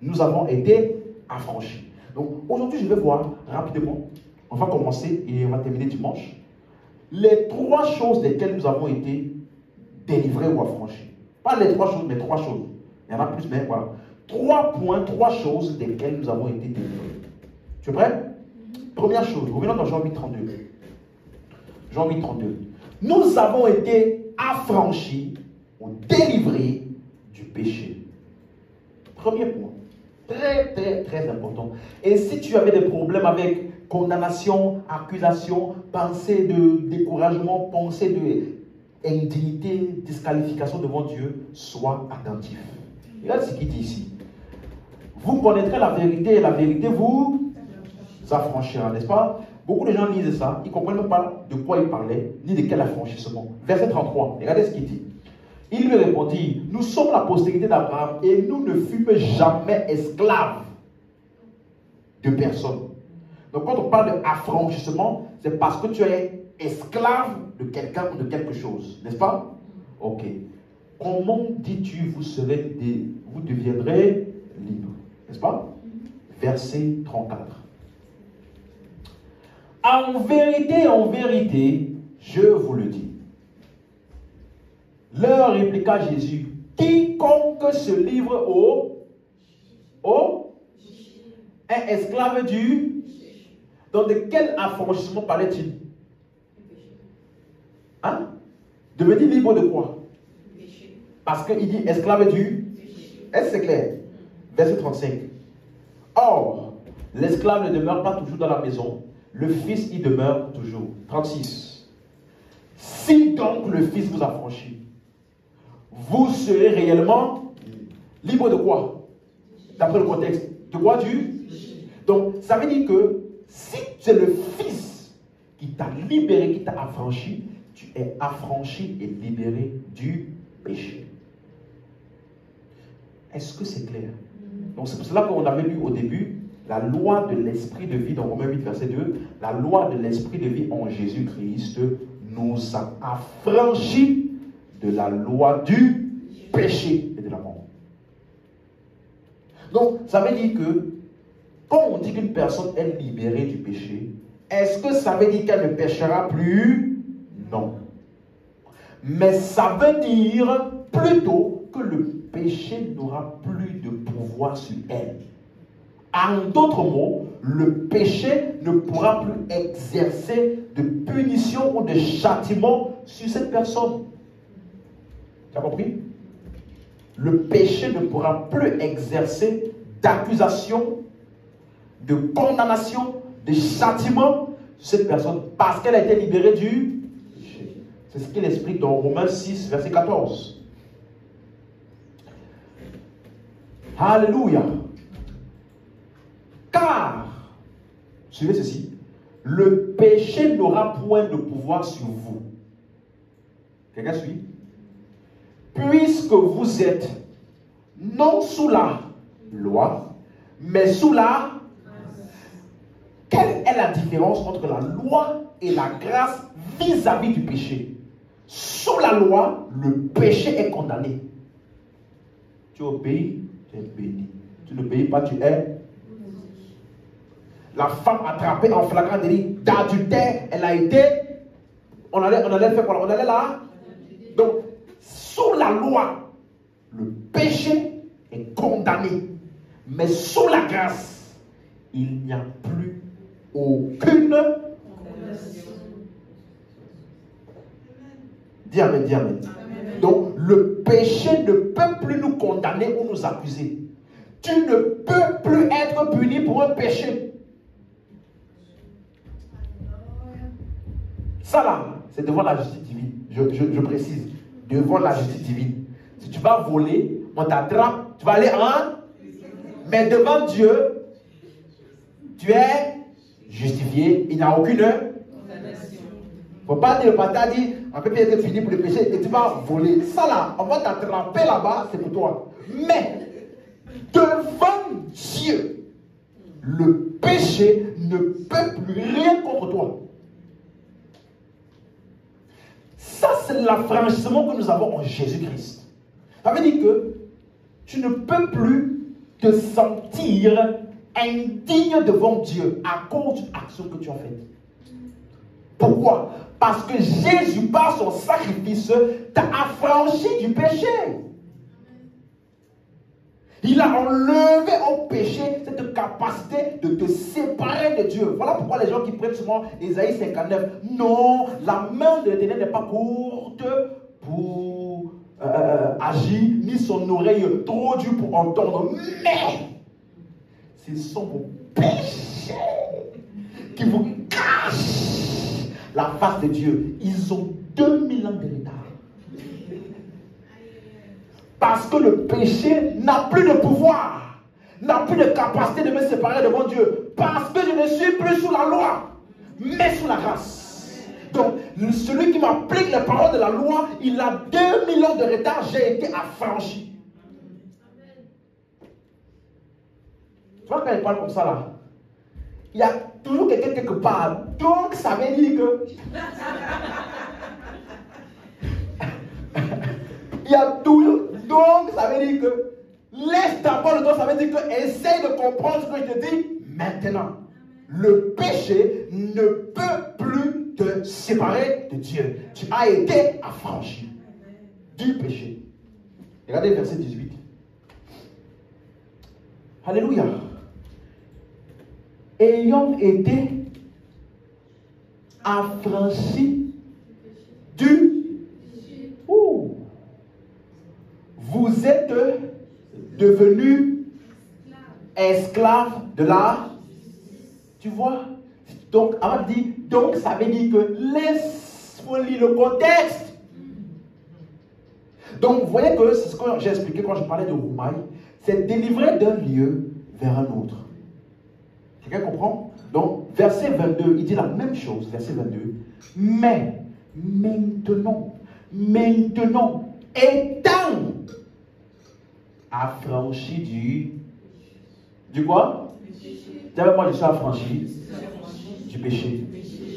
Nous avons été affranchis. Donc aujourd'hui, je vais voir rapidement. On va commencer et on va terminer dimanche. Les trois choses desquelles nous avons été délivrés ou affranchis. Pas les trois choses, mais trois choses. Il y en a plus, mais voilà. 3 points, 3 choses desquelles nous avons été délivrés. Tu es prêt? Première chose, revenons dans Jean 8, 32. Jean 8, 32. Nous avons été affranchis ou délivrés du péché. Premier point. Très, très, très important. Et si tu avais des problèmes avec condamnation, accusation, pensée de découragement, pensée de indignité, disqualification devant Dieu, sois attentif. Regarde ce qu'il dit ici. Vous connaîtrez la vérité et la vérité vous affranchira, n'est-ce pas? Beaucoup de gens lisent ça, ils ne comprennent même pas de quoi il parlait, ni de quel affranchissement. Verset 33, regardez ce qu'il dit. Il lui répondit, nous sommes la postérité d'Abraham et nous ne fûmes jamais esclaves de personne. Donc quand on parle d'affranchissement, c'est parce que tu es esclave de quelqu'un ou de quelque chose, n'est-ce pas? Ok. Comment dis-tu vous deviendrez libre, n'est-ce pas? Verset 34. En vérité, je vous le dis. Leur répliqua Jésus, quiconque se livre est esclave du... Donc de quel affranchissement parlait-il? Hein? Devenir libre de quoi? Parce qu'il dit esclave du... Est-ce que c'est clair? Verset 35. Or, l'esclave ne demeure pas toujours dans la maison, le Fils y demeure toujours. 36. Si donc le Fils vous affranchit, vous serez réellement libre de quoi? D'après le contexte. De quoi? Donc, ça veut dire que si c'est le Fils qui t'a libéré, qui t'a affranchi, tu es affranchi et libéré du péché. Est-ce que c'est clair? Donc, c'est pour cela qu'on avait lu au début la loi de l'esprit de vie dans Romains 8, verset 2. La loi de l'esprit de vie en Jésus-Christ nous a affranchis de la loi du péché et de la mort. Donc, ça veut dire que quand on dit qu'une personne est libérée du péché, est-ce que ça veut dire qu'elle ne péchera plus? Non. Mais ça veut dire plutôt que le péché n'aura plus de pouvoir sur elle. En d'autres mots, le péché ne pourra plus exercer de punition ou de châtiment sur cette personne. Tu as compris? Le péché ne pourra plus exercer d'accusation, de condamnation, de châtiment sur cette personne parce qu'elle a été libérée du péché. C'est ce qu'il explique dans Romains 6, verset 14. Alléluia. Car, suivez ceci, le péché n'aura point de pouvoir sur vous. Quelqu'un suit? Puisque vous êtes non sous la loi, mais sous la... Quelle est la différence entre la loi et la grâce vis-à-vis du péché? Sous la loi, le péché est condamné. Tu obéis, tu es béni. Tu n'obéis pas, tu es... La femme attrapée en flagrant délit d'adultère, elle a été... On allait faire quoi? On allait là. Donc, sous la loi, le péché est condamné. Mais sous la grâce, il n'y a plus aucune condamnation. Dis amen, dis amen. Donc, le péché ne peut plus nous condamner ou nous accuser. Tu ne peux plus être puni pour un péché. Ça là, c'est devant la justice divine. Je précise, devant la justice divine. Si tu vas voler, on t'attrape, tu vas aller en... Mais devant Dieu, tu es justifié. Il n'y a aucune condamnation. Il ne faut pas dire, le pasteur dit, on peut être fini pour le péché et tu vas voler. Ça là, on va t'attraper là-bas, c'est pour toi. Mais, devant Dieu, le péché ne peut plus rien contre toi. Ça, c'est l'affranchissement que nous avons en Jésus-Christ. Ça veut dire que tu ne peux plus te sentir indigne devant Dieu à cause d'une action que tu as faite. Pourquoi? Parce que Jésus, par son sacrifice, t'a affranchi du péché. Il a enlevé au péché cette capacité de te séparer de Dieu. Voilà pourquoi les gens qui prennent souvent Ésaïe 59. Non, la main de l'Éternel n'est pas courte pour agir, ni son oreille trop dure pour entendre. Mais ce sont vos péchés qui vous cachent la face de Dieu. Ils ont 2000 ans de retard. Parce que le péché n'a plus de pouvoir, n'a plus de capacité de me séparer de mon Dieu. Parce que je ne suis plus sous la loi, mais sous la grâce. Donc, celui qui m'applique les paroles de la loi, il a 2000 ans de retard, j'ai été affranchi. Tu vois quand il parle comme ça là, il y a toujours quelqu'un quelque part. Donc, ça veut dire que... il y a toujours... Donc, ça veut dire que laisse d'abord le temps, ça veut dire que essaye de comprendre ce que je te dis maintenant. Le péché ne peut plus te séparer de Dieu. Tu as été affranchi du péché. Regardez verset 18. Alléluia. Ayant été affranchi du... Vous êtes devenus esclaves de la... Tu vois? Donc, avant de dire, donc ça veut dire que laisse-moi lire le contexte. Donc, vous voyez que c'est ce que j'ai expliqué quand je parlais de Roumaï. C'est délivrer d'un lieu vers un autre. Quelqu'un comprend? Donc, verset 22, il dit la même chose, verset 22. Mais, maintenant, étant affranchi du quoi? D'ailleurs, moi je suis affranchi du péché.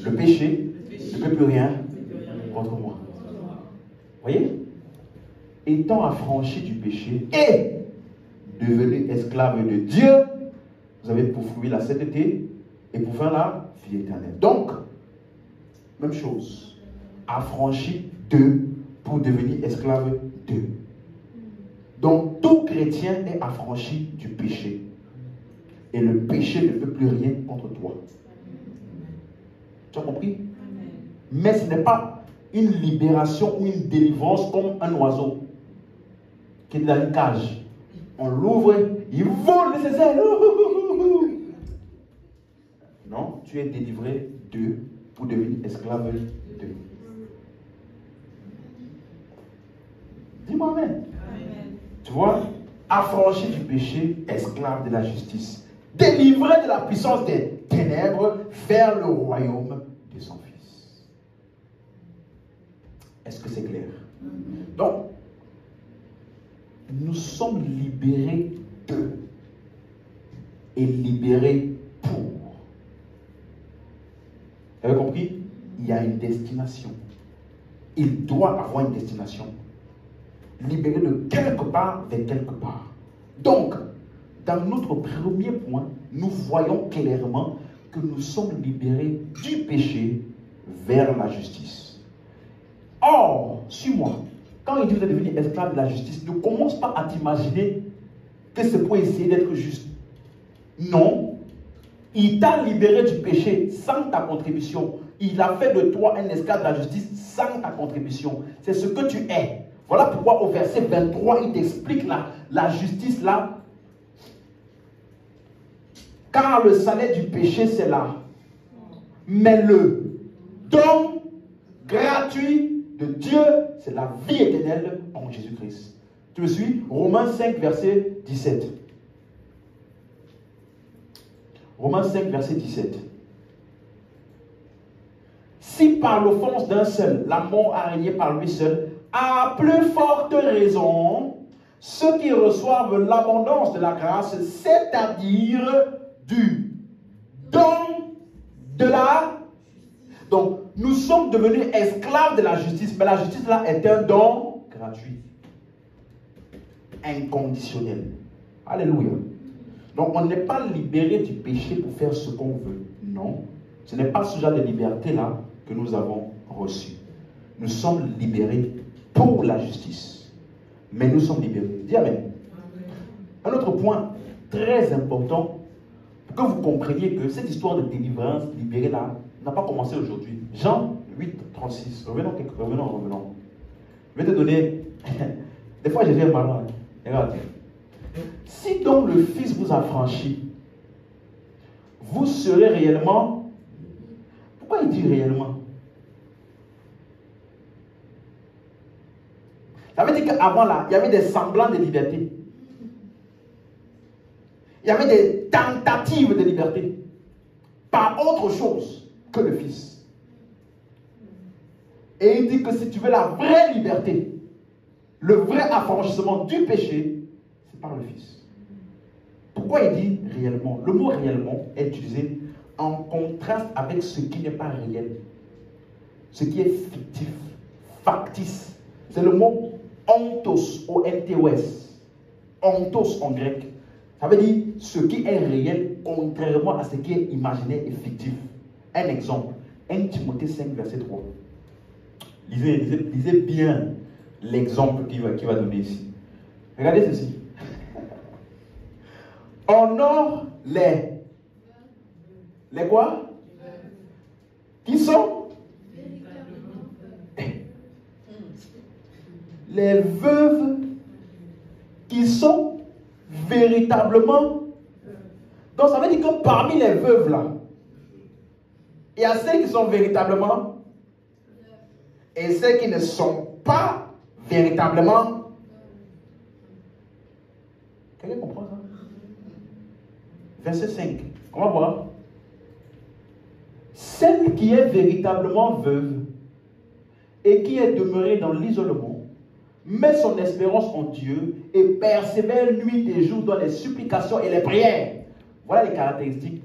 Le péché ne peut plus rien contre moi. Vous voyez? Étant affranchi du péché et devenu esclave de Dieu, vous avez pour fruit la sainteté et pour faire la vie éternelle. Donc, même chose. Affranchi de pour devenir esclave de. Donc, tout chrétien est affranchi du péché. Et le péché ne peut plus rien contre toi. Tu as compris? Mais ce n'est pas une libération ou une délivrance comme un oiseau qui est dans une cage. On l'ouvre, il vole ses ailes. Non, tu es délivré d'eux pour devenir esclave d'eux. Dis-moi amen. Tu vois, affranchi du péché, esclave de la justice, délivré de la puissance des ténèbres vers le royaume de son Fils. Est-ce que c'est clair? Donc, nous sommes libérés d'eux et libérés pour. Vous avez compris? Il y a une destination. Il doit avoir une destination. Libéré de quelque part vers quelque part. Donc, dans notre premier point, nous voyons clairement que nous sommes libérés du péché vers la justice. Or, suis-moi, quand il dit que vous êtes devenu esclave de la justice, ne commence pas à t'imaginer que c'est pour essayer d'être juste. Non, il t'a libéré du péché sans ta contribution. Il a fait de toi un esclave de la justice sans ta contribution. C'est ce que tu es. Voilà pourquoi au verset 23, il t'explique la justice là. Car le salaire du péché, c'est là. Mais le don gratuit de Dieu, c'est la vie éternelle en Jésus-Christ. Tu me suis? Romains 5, verset 17. Romains 5, verset 17. Si par l'offense d'un seul, la mort a régné par lui seul, à plus forte raison, ceux qui reçoivent l'abondance de la grâce, c'est-à-dire du don de la... Donc, nous sommes devenus esclaves de la justice, mais la justice là est un don gratuit, inconditionnel. Alléluia. Donc, on n'est pas libéré du péché pour faire ce qu'on veut. Non, ce n'est pas ce genre de liberté là que nous avons reçu. Nous sommes libérés pour la justice. Mais nous sommes libérés. Dis amen. Un autre point très important pour que vous compreniez que cette histoire de délivrance, libérée là, n'a pas commencé aujourd'hui. Jean 8, 36. Revenons. Je vais te donner. Des fois, Jésus est marrant. Regarde. Si donc le Fils vous a franchi, vous serez réellement. Pourquoi il dit réellement? Ça veut dire qu'avant là, il y avait des semblants de liberté. Il y avait des tentatives de liberté. Par autre chose que le Fils. Et il dit que si tu veux la vraie liberté, le vrai affranchissement du péché, c'est par le Fils. Pourquoi il dit réellement? Le mot réellement est utilisé en contraste avec ce qui n'est pas réel. Ce qui est fictif, factice. C'est le mot ontos, O-N-T-O-S. Ontos en grec. Ça veut dire ce qui est réel contrairement à ce qui est imaginaire et fictif. Un exemple. 1 Timothée 5, verset 3. Lisez bien l'exemple qu'il va donner ici. Regardez ceci. Honore les quoi? Qui sont? Les veuves qui sont véritablement. Donc ça veut dire que parmi les veuves là, il y a celles qui sont véritablement et celles qui ne sont pas véritablement. Quelqu'un comprend ça? Verset 5. On va voir. Celle qui est véritablement veuve et qui est demeurée dans l'isolement met son espérance en Dieu et persévère nuit et jour dans les supplications et les prières. Voilà les caractéristiques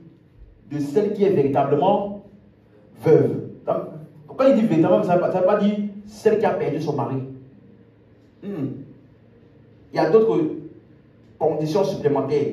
de celle qui est véritablement veuve. Donc, pourquoi il dit véritablement, ça ne veut pas dire celle qui a perdu son mari. Il y a d'autres conditions supplémentaires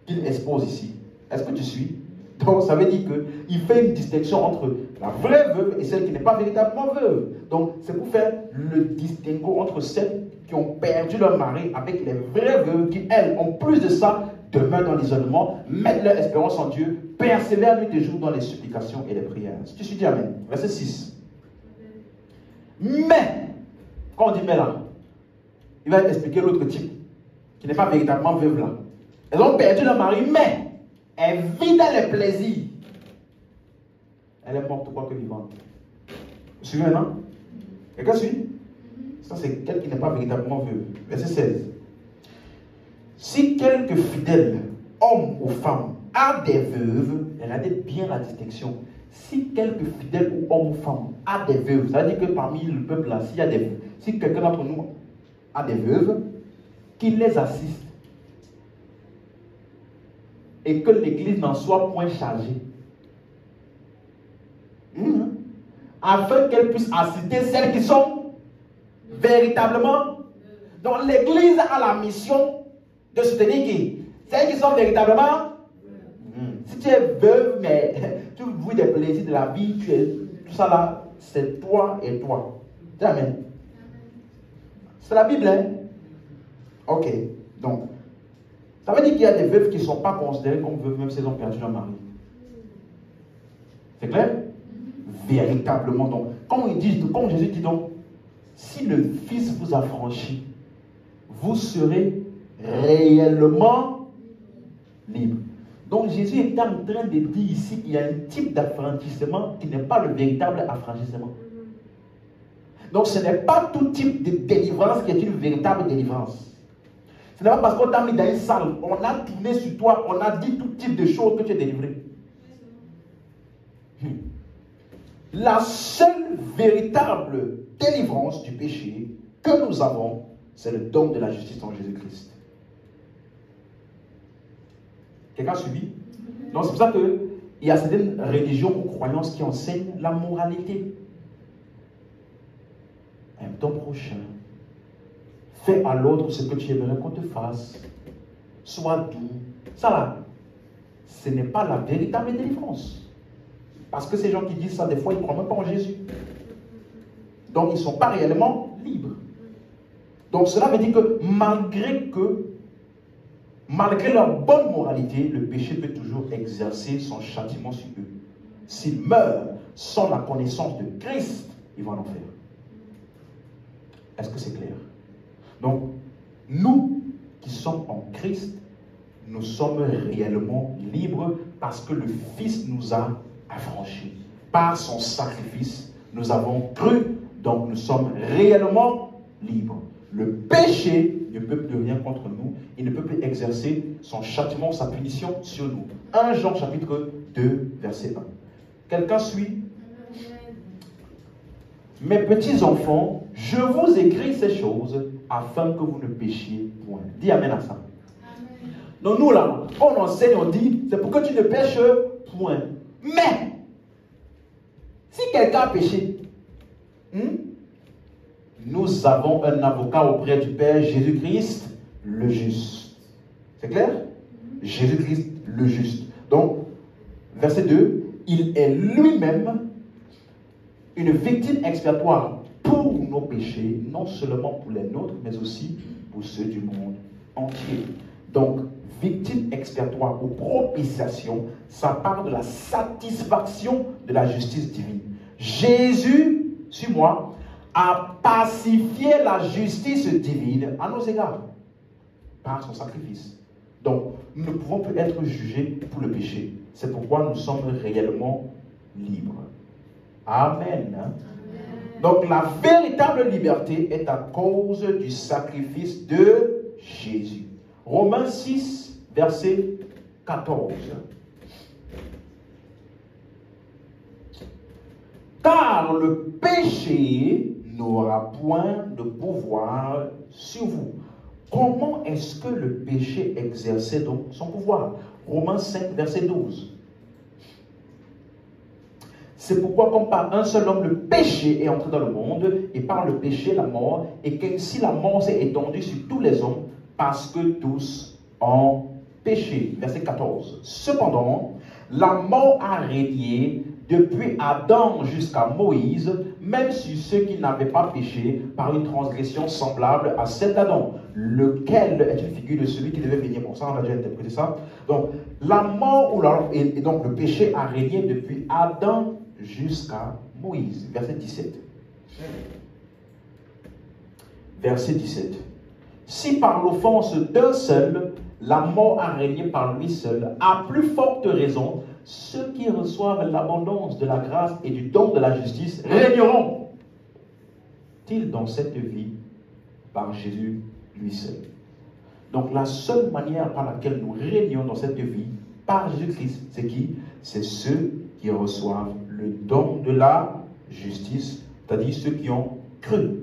qu'il expose ici. Est-ce que tu suis? Donc ça veut dire qu'il fait une distinction entre la vraie veuve et celle qui n'est pas véritablement veuve. Donc c'est pour faire le distinguo entre celles qui ont perdu leur mari avec les vraies veuves qui, elles, en plus de ça, demeurent dans l'isolement, mettent leur espérance en Dieu, persévèrent nuit et jour dans les supplications et les prières. Si tu suis, dis Amen. Verset 6. Mais, quand on dit mais là, il va expliquer l'autre type, qui n'est pas véritablement veuve là. Elles ont perdu leur mari, mais elle vit dans les plaisirs. Elle est morte quoi que vivante. Vous suivez maintenant? Quelqu'un suit? Ça, c'est quelqu'un qui n'est pas véritablement veuve. Verset 16. Si quelque fidèle, homme ou femme, a des veuves, regardez bien la distinction. Si quelque fidèle ou homme ou femme a des veuves, ça veut dire que parmi le peuple là, s'il y a des veuves, si quelqu'un d'entre nous a des veuves, qu'il les assiste. Et que l'église n'en soit point chargée. Afin qu'elle puisse assister celles qui sont véritablement. Donc l'église a la mission de soutenir qui? Celles qui sont véritablement. Si tu es veuve, mais tu jouis des plaisirs de la vie, tout ça là, c'est toi et toi. Amen. C'est la Bible, hein? Ok. Donc, ça veut dire qu'il y a des veuves qui ne sont pas considérées comme veuves, même si elles ont perdu leur mari. C'est clair? Véritablement. Donc, comme Jésus dit donc, si le Fils vous a franchi, vous serez réellement libre. Donc, Jésus est en train de dire ici qu'il y a un type d'affranchissement qui n'est pas le véritable affranchissement. Donc, ce n'est pas tout type de délivrance qui est une véritable délivrance. Ce n'est pas parce qu'on t'a mis dans une salle, on a tourné sur toi, on a dit tout type de choses que tu es délivré. La seule véritable délivrance du péché que nous avons, c'est le don de la justice en Jésus-Christ. Quelqu'un a suivi? Donc c'est pour ça qu'il y a certaines religions ou croyances qui enseignent la moralité. Aime ton prochain. Fais à l'autre ce que tu aimerais qu'on te fasse. Sois doux. Ça là, ce n'est pas la véritable délivrance. Parce que ces gens qui disent ça, des fois, ils ne croient même pas en Jésus. Donc, ils ne sont pas réellement libres. Donc, cela veut dire que malgré que Malgré leur bonne moralité, le péché peut toujours exercer son châtiment sur eux. S'ils meurent sans la connaissance de Christ, ils vont en enfer. Est-ce que c'est clair? Donc, nous qui sommes en Christ, nous sommes réellement libres parce que le Fils nous a affranchis. Par son sacrifice, nous avons cru, donc nous sommes réellement libres. Le péché ne peut plus rien contre nous, il ne peut plus exercer son châtiment, sa punition sur nous. 1 Jean chapitre 2, verset 1. Quelqu'un suit? Mes petits enfants, je vous écris ces choses afin que vous ne péchiez point. Dis amen à ça. Amen. Donc nous là, on enseigne, on dit, c'est pour que tu ne pêches point. Mais, si quelqu'un a péché, nous avons un avocat auprès du Père, Jésus-Christ, le juste. C'est clair? Jésus-Christ, le juste. Donc, verset 2, il est lui-même une victime expiatoire pour nos péchés, non seulement pour les nôtres, mais aussi pour ceux du monde entier. Donc, victime expiatoire ou propitiation, ça parle de la satisfaction de la justice divine. Jésus, suis-moi, a pacifié la justice divine à nos égards par son sacrifice. Donc, nous ne pouvons plus être jugés pour le péché. C'est pourquoi nous sommes réellement libres. Amen. Amen. Donc, la véritable liberté est à cause du sacrifice de Jésus. Romains 6, verset 14. Car le péché n'aura point de pouvoir sur vous. Comment est-ce que le péché exerçait donc son pouvoir? Romains 5, verset 12. C'est pourquoi, comme par un seul homme, le péché est entré dans le monde, et par le péché, la mort, et qu'ainsi la mort s'est étendue sur tous les hommes, parce que tous ont péché. Verset 14. Cependant, la mort a régné depuis Adam jusqu'à Moïse, même sur ceux qui n'avaient pas péché, par une transgression semblable à celle d'Adam, lequel est une figure de celui qui devait venir. Bon, ça, on a déjà interprété ça. Donc, la mort, et donc le péché a régné depuis Adam jusqu'à Moïse. Verset 17. Verset 17. Si par l'offense d'un seul, la mort a régné par lui seul, à plus forte raison, ceux qui reçoivent l'abondance de la grâce et du don de la justice régneront-ils dans cette vie par Jésus lui seul. Donc la seule manière par laquelle nous régnons dans cette vie par Jésus-Christ, c'est qui? C'est ceux qui reçoivent le don de la justice, c'est-à-dire ceux qui ont cru.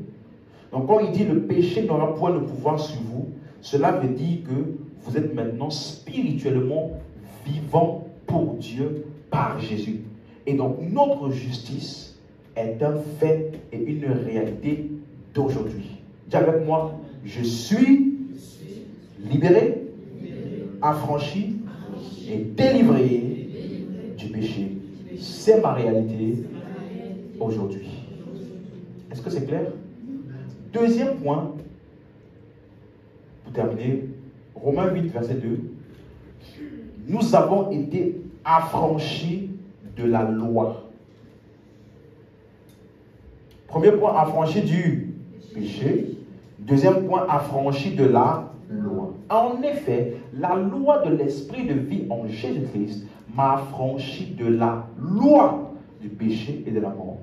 Donc quand il dit le péché n'aura point de pouvoir sur vous, cela veut dire que vous êtes maintenant spirituellement vivant pour Dieu par Jésus. Et donc notre justice est un fait et une réalité d'aujourd'hui. Dis avec moi, je suis libéré, affranchi et délivré du péché. C'est ma réalité aujourd'hui. Est-ce que c'est clair? Deuxième point, pour terminer, Romains 8, verset 2. Nous avons été affranchis de la loi. Premier point, affranchis du péché. Deuxième point, affranchis de la loi. En effet, la loi de l'esprit de vie en Jésus-Christ m'a affranchi de la loi du péché et de la mort.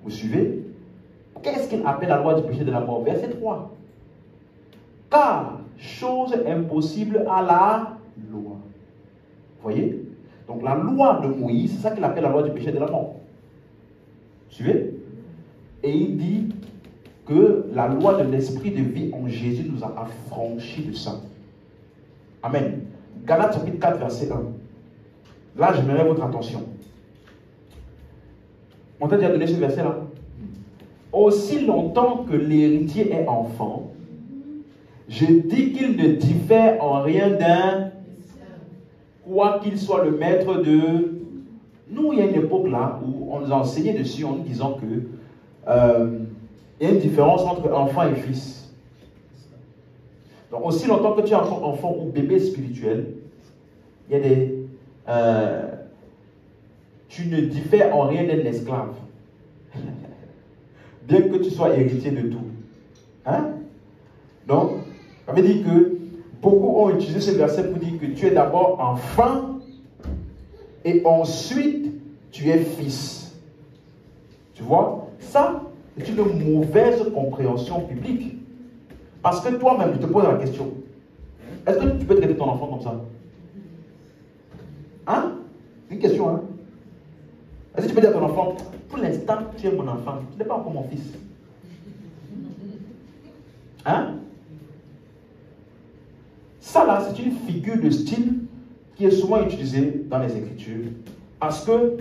Vous suivez? Qu'est-ce qu'il appelle la loi du péché et de la mort? Verset 3. Car chose impossible à la loi. Vous voyez? Donc la loi de Moïse, c'est ça qu'il appelle la loi du péché et de la mort. Vous suivez? Et il dit que la loi de l'esprit de vie en Jésus nous a affranchis de ça. Amen. Galates chapitre 4, verset 1. Là, j'aimerais votre attention. On t'a déjà donné ce verset-là. Aussi longtemps que l'héritier est enfant, je dis qu'il ne diffère en rien d'un, quoi qu'il soit le maître de... Nous, il y a une époque là où on nous a enseigné dessus en nous disant que il y a une différence entre enfant et fils. Donc, aussi longtemps que tu es encore enfant ou bébé spirituel, il y a des... tu ne diffères en rien d'un esclave. Bien que tu sois héritier de tout. Hein? Donc, ça veut dire que beaucoup ont utilisé ce verset pour dire que tu es d'abord enfant et ensuite tu es fils. Tu vois? Ça, c'est une mauvaise compréhension biblique. Parce que toi-même, je te pose la question. Est-ce que tu peux traiter ton enfant comme ça? Hein? Une question, hein? Est-ce que tu peux dire à ton enfant, pour l'instant, tu es mon enfant, tu n'es pas encore mon fils? Hein? Ça là, c'est une figure de style qui est souvent utilisée dans les Écritures. Parce que,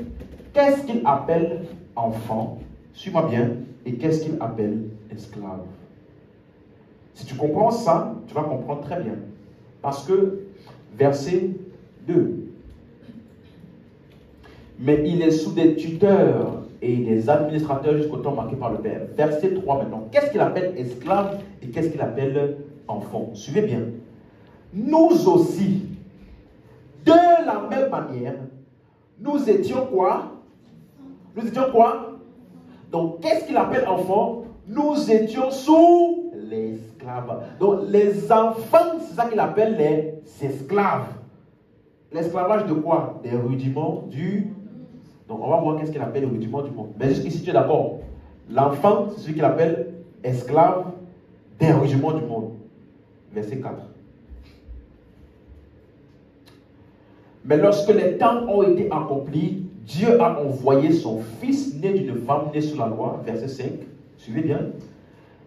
qu'est-ce qu'il appelle enfant? Suis-moi bien. Et qu'est-ce qu'il appelle esclave? Si tu comprends ça, tu vas comprendre très bien. Parce que, verset 2. Mais il est sous des tuteurs et des administrateurs jusqu'au temps marqué par le Père. Verset 3 maintenant. Qu'est-ce qu'il appelle esclave et qu'est-ce qu'il appelle enfant? Suivez bien. Nous aussi, de la même manière, nous étions quoi? Nous étions quoi? Donc, qu'est-ce qu'il appelle enfant? Nous étions sous l'esclave. Donc, les enfants, c'est ça qu'il appelle les esclaves. L'esclavage de quoi? Des rudiments du... Donc, on va voir qu'est-ce qu'il appelle les rudiments du monde. Mais jusqu'ici, tu es d'accord? L'enfant, c'est celui qu'il appelle esclave des rudiments du monde. Verset 4. Mais lorsque les temps ont été accomplis, Dieu a envoyé son fils né d'une femme née sous la loi, verset 5, suivez bien,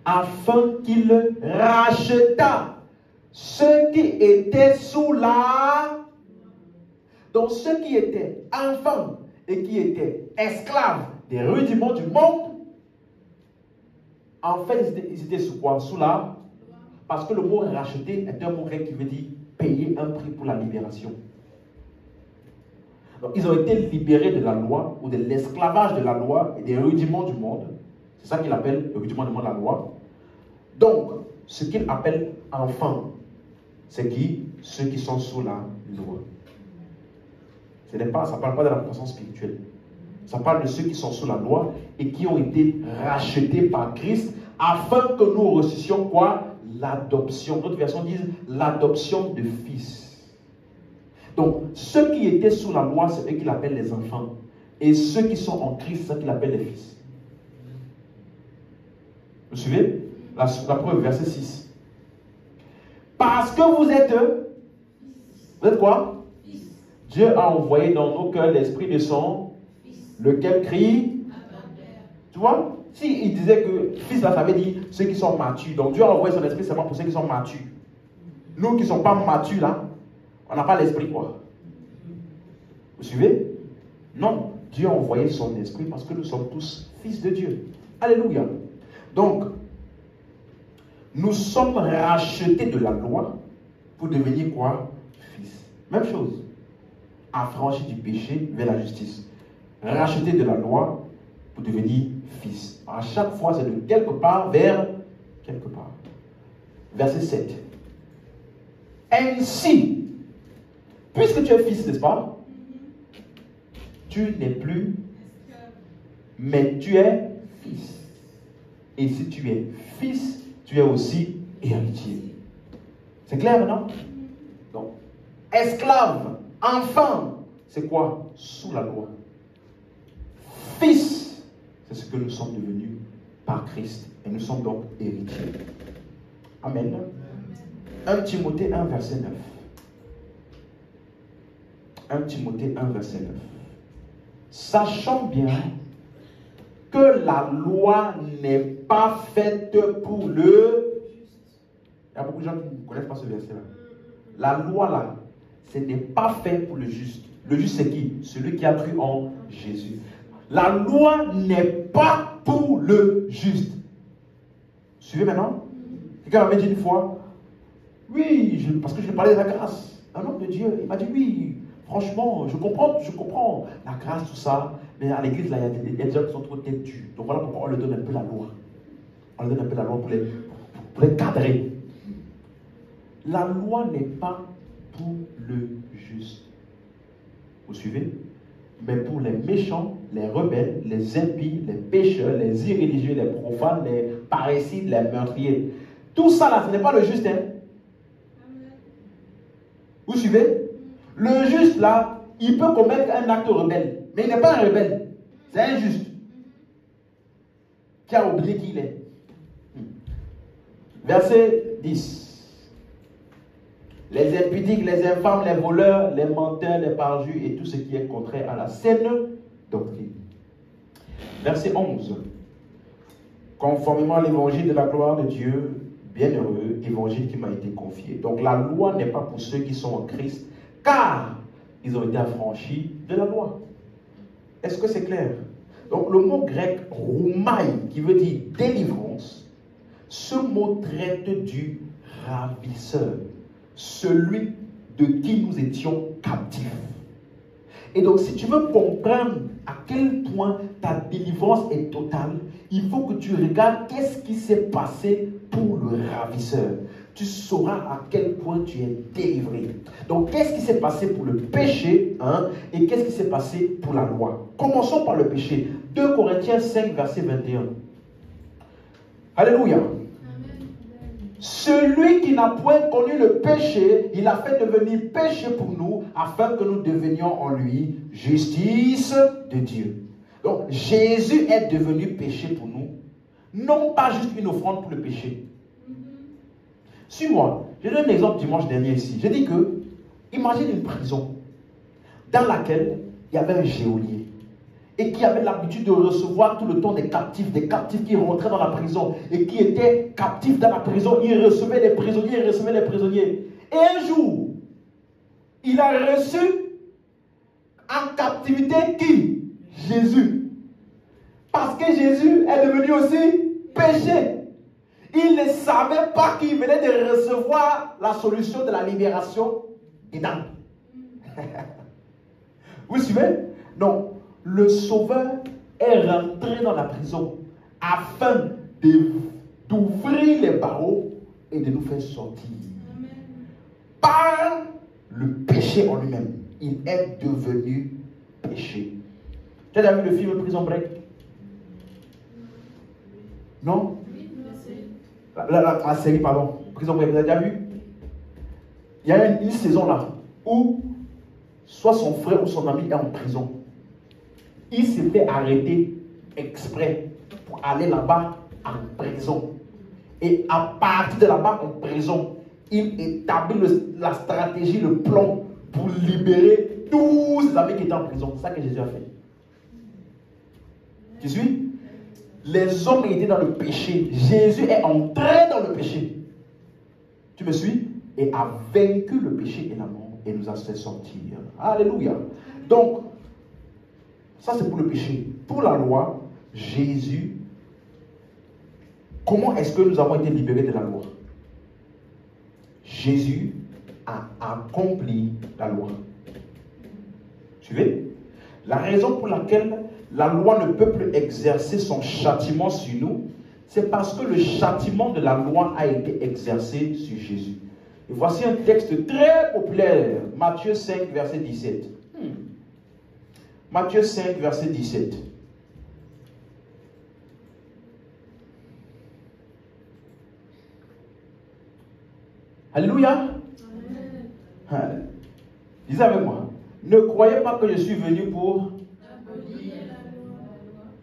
afin qu'il racheta ceux qui étaient sous la... Donc ceux qui étaient enfants et qui étaient esclaves des rudiments du monde, en fait ils étaient sous quoi? Sous la... Parce que le mot racheter est un mot grec qui veut dire payer un prix pour la libération. Donc, ils ont été libérés de la loi ou de l'esclavage de la loi et des rudiments du monde. C'est ça qu'il appelle le rudiment du monde, la loi. Donc, ce qu'il appelle enfants, c'est qui? Ceux qui sont sous la loi. Ça ne parle pas de la puissance spirituelle. Ça parle de ceux qui sont sous la loi et qui ont été rachetés par Christ afin que nous reçussions quoi? L'adoption. D'autres versions disent l'adoption de fils. Donc, ceux qui étaient sous la loi, c'est eux qu'il appelle les enfants. Et ceux qui sont en Christ, c'est eux qu'il appelle les fils. Vous suivez? La preuve, verset 6. Parce que vous êtes quoi? Dieu a envoyé dans nos cœurs l'esprit de son, lequel crie. Tu vois? Si il disait que fils, là, ça veut dire ceux qui sont matures. Donc Dieu a envoyé son esprit seulement pour ceux qui sont matures. Nous qui ne sommes pas matures, là, on n'a pas l'esprit, quoi. Vous suivez? Non. Dieu a envoyé son esprit parce que nous sommes tous fils de Dieu. Alléluia. Donc, nous sommes rachetés de la loi pour devenir quoi? Fils. Même chose. Affranchis du péché vers la justice. Rachetés de la loi pour devenir fils. À chaque fois, c'est de quelque part vers quelque part. Verset 7. Ainsi, puisque tu es fils, n'est-ce pas? Tu n'es plus, mais tu es fils. Et si tu es fils, tu es aussi héritier. C'est clair maintenant? Donc, esclave, enfant, c'est quoi? Sous la loi. Fils, c'est ce que nous sommes devenus par Christ. Et nous sommes donc héritiers. Amen. 1 Timothée 1, verset 9. 1 Timothée 1, verset 9. Sachant bien que la loi n'est pas faite pour le... Il y a beaucoup de gens qui ne connaissent pas ce verset-là. La loi, là, ce n'est pas fait pour le juste. Le juste, c'est qui? Celui qui a cru en Jésus. La loi n'est pas pour le juste. Suivez maintenant? Quelqu'un m'avait dit une fois, oui, parce que je parlais de la grâce. Un homme de Dieu, il m'a dit, oui, franchement, je comprends la grâce, tout ça. Mais à l'église, là, il y a des gens qui sont trop têtus. Donc voilà pourquoi on leur donne un peu la loi. On leur donne un peu la loi pour les cadrer. La loi n'est pas pour le juste. Vous suivez? Mais pour les méchants, les rebelles, les impies, les pécheurs, les irréligieux, les profanes, les parricides, les meurtriers. Tout ça là, ce n'est pas le juste. Hein? Vous suivez? Le juste là, il peut commettre un acte rebelle. Mais il n'est pas un rebelle. C'est un juste. Qui a oublié qui il est. Verset 10. Les impudiques, les infâmes, les voleurs, les menteurs, les parjus et tout ce qui est contraire à la saine doctrine. Verset 11. Conformément à l'évangile de la gloire de Dieu, bienheureux, évangile qui m'a été confié. Donc la loi n'est pas pour ceux qui sont en Christ, car ils ont été affranchis de la loi. Est-ce que c'est clair? Donc le mot grec roumai, qui veut dire délivrance, ce mot traite du ravisseur, celui de qui nous étions captifs. Et donc si tu veux comprendre à quel point ta délivrance est totale, il faut que tu regardes qu'est-ce qui s'est passé pour le ravisseur. Tu sauras à quel point tu es délivré. Donc qu'est-ce qui s'est passé pour le péché, hein, et qu'est-ce qui s'est passé pour la loi? Commençons par le péché. 2 Corinthiens 5, verset 21. Alléluia. Celui qui n'a point connu le péché, il a fait devenir péché pour nous, afin que nous devenions en lui justice de Dieu. Donc Jésus est devenu péché pour nous, non pas juste une offrande pour le péché. Suis-moi, j'ai donné un exemple dimanche dernier ici. J'ai dit que, imagine une prison dans laquelle il y avait un geôlier et qui avait l'habitude de recevoir tout le temps des captifs qui rentraient dans la prison et qui étaient captifs dans la prison. Il recevait les prisonniers, il recevait les prisonniers. Et un jour, il a reçu en captivité qui? Jésus. Parce que Jésus est devenu aussi péché. Il ne savait pas qu'il venait de recevoir la solution de la libération dedans. Vous suivez? Donc, le Sauveur est rentré dans la prison afin d'ouvrir les barreaux et de nous faire sortir. Amen. Par le péché en lui-même. Il est devenu péché. Tu as déjà vu le film Prison Break? Non? La série, pardon. Prison Break, vous avez déjà vu? Il y a une saison là où soit son frère ou son ami est en prison. Il s'est fait arrêter exprès pour aller là-bas en prison. Et à partir de là-bas en prison, il établit la stratégie, le plan pour libérer tous ses amis qui étaient en prison. C'est ça que Jésus a fait. Tu suis? Les hommes étaient dans le péché. Jésus est entré dans le péché. Tu me suis? Et a vaincu le péché et la mort et nous a fait sortir. Alléluia. Donc, ça c'est pour le péché. Pour la loi, Jésus, comment est-ce que nous avons été libérés de la loi? Jésus a accompli la loi. Suivez? La raison pour laquelle la loi ne peut plus exercer son châtiment sur nous, c'est parce que le châtiment de la loi a été exercé sur Jésus. Et voici un texte très populaire, Matthieu 5, verset 17. Matthieu 5, verset 17. Alléluia. Amen. Disez avec moi. Ne croyez pas que je suis venu pour abolir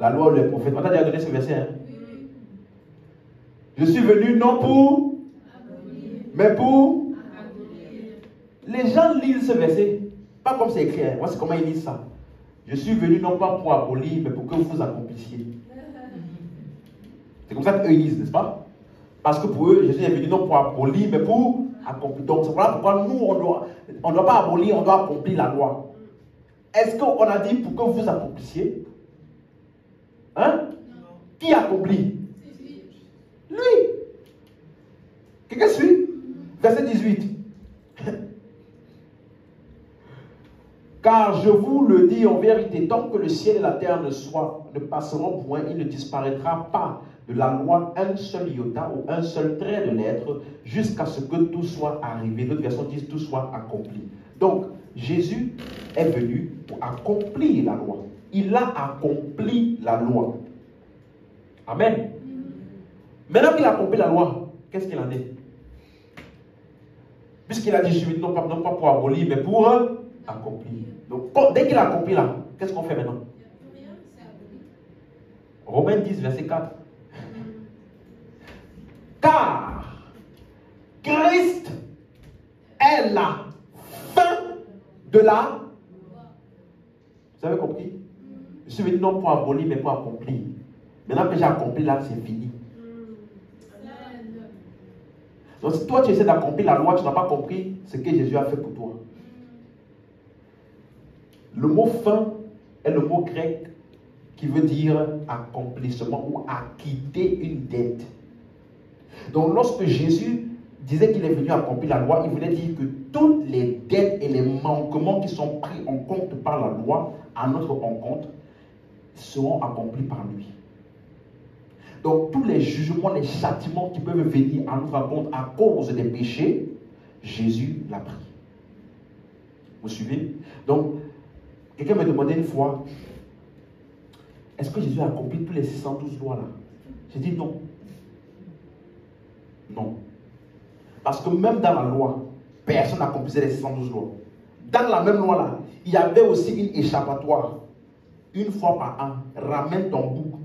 la loi ou les prophètes. On t'a déjà donné ce verset. Hein? Oui. Je suis venu non pour abolir, mais pour abolir. Les gens lisent ce verset, pas comme c'est écrit. Hein. Voici comment ils lisent ça. Je suis venu non pas pour abolir, mais pour que vous accomplissiez. C'est comme ça qu'eux lisent, n'est-ce pas? Parce que pour eux, Jésus est venu non pour abolir, mais pour accomplir. Donc c'est voilà pourquoi nous, on ne doit pas abolir, on doit accomplir la loi. Est-ce qu'on a dit pour que vous accomplissiez? Hein? Non. Qui accomplit? Lui. Quelqu'un suit? Verset 18. Car je vous le dis en vérité, tant que le ciel et la terre ne passeront point, il ne disparaîtra pas de la loi un seul iota ou un seul trait de lettre jusqu'à ce que tout soit arrivé. D'autres versions disent tout soit accompli. Donc, Jésus est venu pour accomplir la loi. Il a accompli la loi. Amen. Maintenant qu'il a accompli la loi, qu'est-ce qu'il en est? Puisqu'il a dit, je suis non pas pour abolir, mais pour accomplir. Donc, dès qu'il a accompli là, qu'est-ce qu'on fait maintenant? Romains 10, verset 4. Car Christ est la fin de la loi. Vous avez compris? Je suis venu non pour abolir, mais pour accomplir. Maintenant que j'ai accompli là, c'est fini. Donc si toi tu essaies d'accomplir la loi, tu n'as pas compris ce que Jésus a fait pour toi. Le mot fin est le mot grec qui veut dire accomplissement ou acquitter une dette. Donc lorsque Jésus disait qu'il est venu accomplir la loi, il voulait dire que toutes les dettes et les manquements qui sont pris en compte par la loi à notre rencontre seront accomplis par lui. Donc tous les jugements, les châtiments qui peuvent venir à notre rencontre à cause des péchés, Jésus l'a pris. Vous suivez? Donc, quelqu'un me demandait une fois, est-ce que Jésus a accompli tous les 612 lois là? J'ai dit non. Non. Parce que même dans la loi, personne n'accomplissait les 612 lois. Dans la même loi là, il y avait aussi une échappatoire. Une fois par an, ramène ton bouc.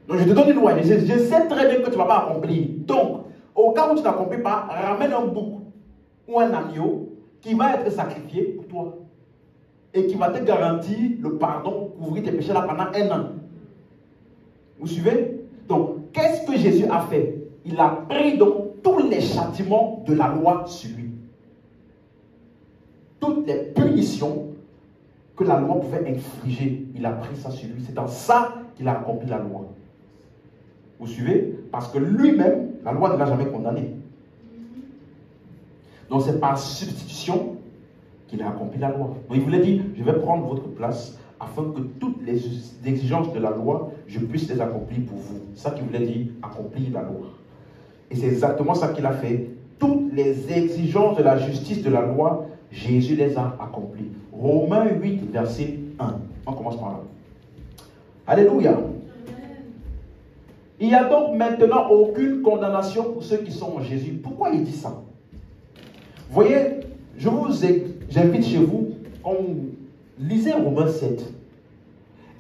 Donc je te donne une loi, je sais très bien que tu ne vas pas accomplir. Donc, au cas où tu n'accomplis pas, ramène un bouc ou un agneau qui va être sacrifié pour toi. Et qui va te garantir le pardon, couvrir tes péchés là pendant 1 an. Vous suivez? Donc, qu'est-ce que Jésus a fait? Il a pris donc tous les châtiments de la loi sur lui. Toutes les punitions que la loi pouvait infliger, il a pris ça sur lui. C'est dans ça qu'il a accompli la loi. Vous suivez? Parce que lui-même, la loi ne l'a jamais condamné. Donc c'est par substitution qu'il a accompli la loi. Donc il voulait dire, je vais prendre votre place afin que toutes les exigences de la loi, je puisse les accomplir pour vous. C'est ça qu'il voulait dire, accomplir la loi. Et c'est exactement ça qu'il a fait. Toutes les exigences de la justice de la loi, Jésus les a accomplies. Romains 8, verset 1. On commence par là. Alléluia. Il n'y a donc maintenant aucune condamnation pour ceux qui sont en Jésus. Pourquoi il dit ça? Vous voyez, j'invite chez vous, lisez Romains 7.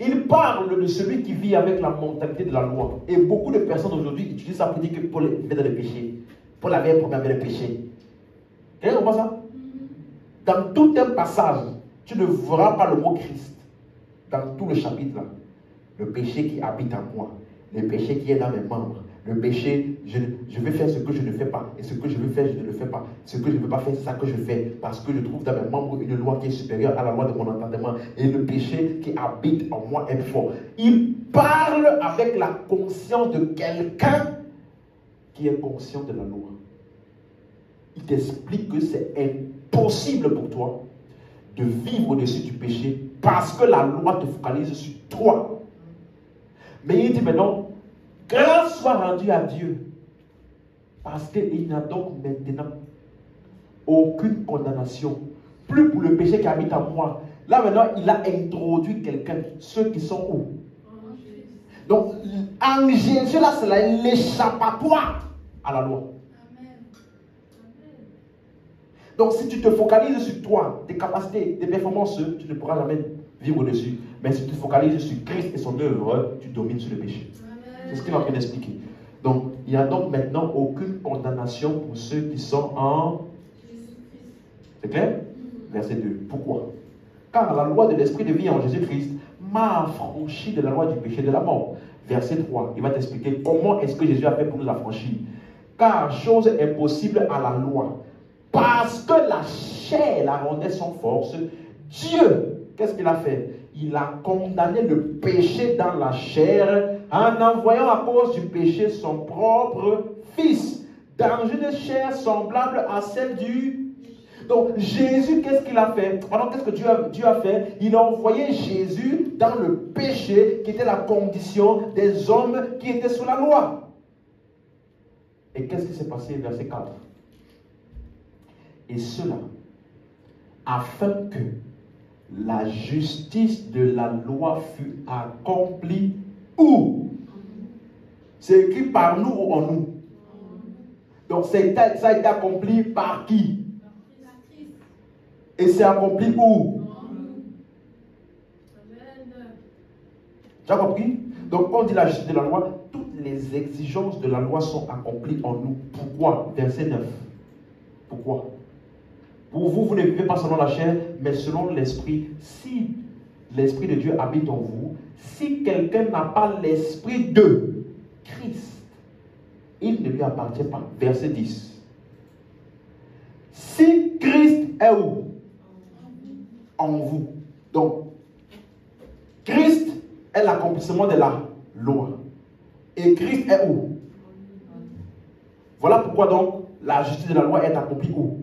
Il parle de celui qui vit avec la mentalité de la loi. Et beaucoup de personnes aujourd'hui utilisent ça pour dire que Paul est dans le péché. Paul avait programmé le péché. Quelqu'un comprend ça? Dans tout un passage, tu ne verras pas le mot Christ. Dans tout le chapitre là. Le péché qui habite en moi. Le péché qui est dans mes membres. Le péché, je vais faire ce que je ne fais pas. Et ce que je veux faire, je ne le fais pas. Ce que je ne veux pas faire, c'est ça que je fais. Parce que je trouve dans mes membres une loi qui est supérieure à la loi de mon entendement. Et le péché qui habite en moi est fort. Il parle avec la conscience de quelqu'un qui est conscient de la loi. Il t'explique que c'est impossible pour toi de vivre au-dessus du péché parce que la loi te focalise sur toi. Mais il dit maintenant, grâce soit rendue à Dieu, parce qu'il n'y a donc maintenant aucune condamnation, plus pour le péché qui habite en moi. Là maintenant, il a introduit quelqu'un, ceux qui sont où? Donc, en Jésus, là, c'est l'échappatoire à la loi. Donc, si tu te focalises sur toi, tes capacités, tes performances, tu ne pourras jamais vivre au-dessus. Mais si tu te focalises sur Christ et son œuvre, tu domines sur le péché. C'est ce qu'il va bien expliquer. Donc, il n'y a donc maintenant aucune condamnation pour ceux qui sont en... C'est clair? Verset 2. Pourquoi? Car la loi de l'esprit de vie en Jésus-Christ m'a affranchi de la loi du péché et de la mort. Verset 3. Il va t'expliquer comment est-ce que Jésus a fait pour nous affranchir. Car chose impossible à la loi. Parce que la chair la rendait sans force, Dieu, qu'est-ce qu'il a fait? Il a condamné le péché dans la chair en envoyant à cause du péché son propre Fils dans une chair semblable à celle du... Donc Jésus, qu'est-ce qu'il a fait? Alors qu'est-ce que Dieu a fait? Il a envoyé Jésus dans le péché qui était la condition des hommes qui étaient sous la loi. Et qu'est-ce qui s'est passé? Verset 4. Et cela, afin que la justice de la loi fût accomplie où? C'est écrit par nous ou en nous? Donc ça a été accompli par qui? Et c'est accompli où? Tu as compris? Donc quand on dit la justice de la loi, toutes les exigences de la loi sont accomplies en nous. Pourquoi? Verset 9. Pourquoi? Pour vous, vous ne vivez pas selon la chair, mais selon l'esprit. Si l'esprit de Dieu habite en vous, si quelqu'un n'a pas l'esprit de Christ, il ne lui appartient pas. Verset 10. Si Christ est où? En vous. Donc, Christ est l'accomplissement de la loi. Et Christ est où? Voilà pourquoi donc la justice de la loi est accomplie où?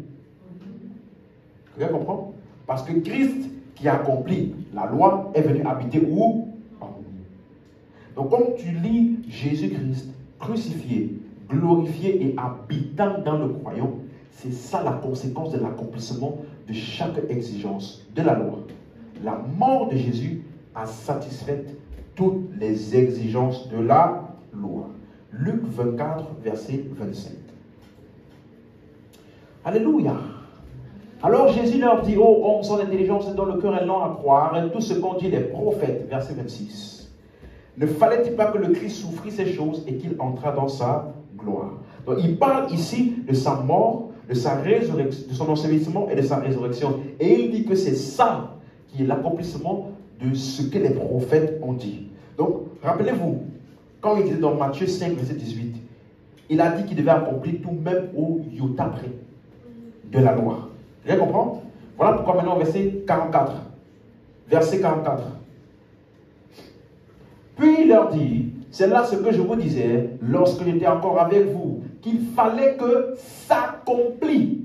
Vous comprenez? Parce que Christ qui a accompli la loi est venu habiter où? En nous. Donc quand tu lis Jésus-Christ crucifié, glorifié et habitant dans le croyant, c'est ça la conséquence de l'accomplissement de chaque exigence de la loi. La mort de Jésus a satisfait toutes les exigences de la loi. Luc 24, verset 27. Alléluia. Alors Jésus leur dit: ô hommes sans intelligence dont le cœur est lent à croire tout ce qu'ont dit les prophètes. Verset 26. Ne fallait-il pas que le Christ souffrit ces choses et qu'il entrât dans sa gloire? Donc il parle ici de sa mort, de sa résurrection, de son ensevelissement et de sa résurrection. Et il dit que c'est ça qui est l'accomplissement de ce que les prophètes ont dit. Donc rappelez-vous, quand il disait dans Matthieu 5, verset 18, il a dit qu'il devait accomplir tout même au iota près de la loi. Vous allez comprendre? Voilà pourquoi maintenant verset 44. Verset 44. Puis il leur dit: c'est là ce que je vous disais lorsque j'étais encore avec vous, qu'il fallait que s'accomplisse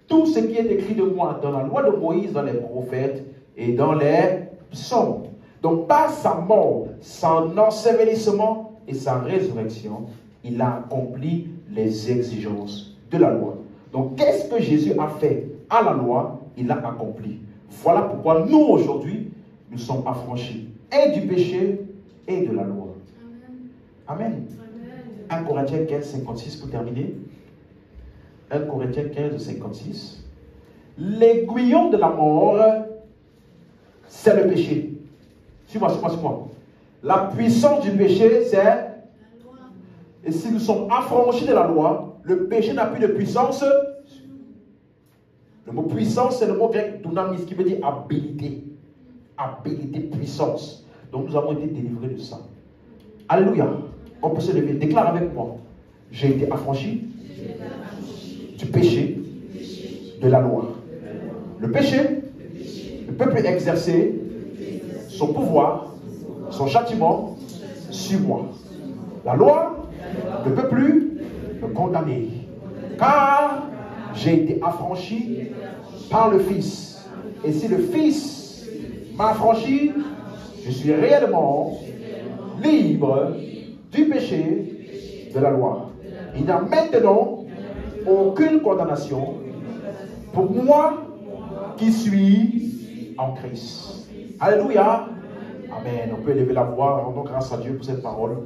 tout ce qui est écrit de moi dans la loi de Moïse, dans les prophètes et dans les psaumes. Donc par sa mort, son ensevelissement et sa résurrection, il a accompli les exigences de la loi. Donc qu'est-ce que Jésus a fait à la loi? Il l'a accompli. Voilà pourquoi nous aujourd'hui, nous sommes affranchis et du péché et de la loi. Amen. Amen. 1 Corinthiens 15, 56 pour terminer. 1 Corinthiens 15, 56. L'aiguillon de la mort, c'est le péché. Suis-moi, suis-moi, suis-moi. La puissance du péché, c'est la loi. Et si nous sommes affranchis de la loi, le péché n'a plus de puissance. Le mot puissance, c'est le mot grec dunamis, qui veut dire habilité. Habilité, puissance. Donc nous avons été délivrés de ça. Alléluia. On peut se lever. Déclare avec moi: j'ai été affranchi du péché, de la loi. Le péché ne peut plus exercer son pouvoir, son châtiment sur moi. La loi ne peut plus me condamner. Car j'ai été affranchi par le Fils. Et si le Fils m'a affranchi, je suis réellement libre du péché, de la loi. Il n'y a maintenant aucune condamnation pour moi qui suis en Christ. Alléluia. Amen. On peut élever la voix, rendons grâce à Dieu pour cette parole.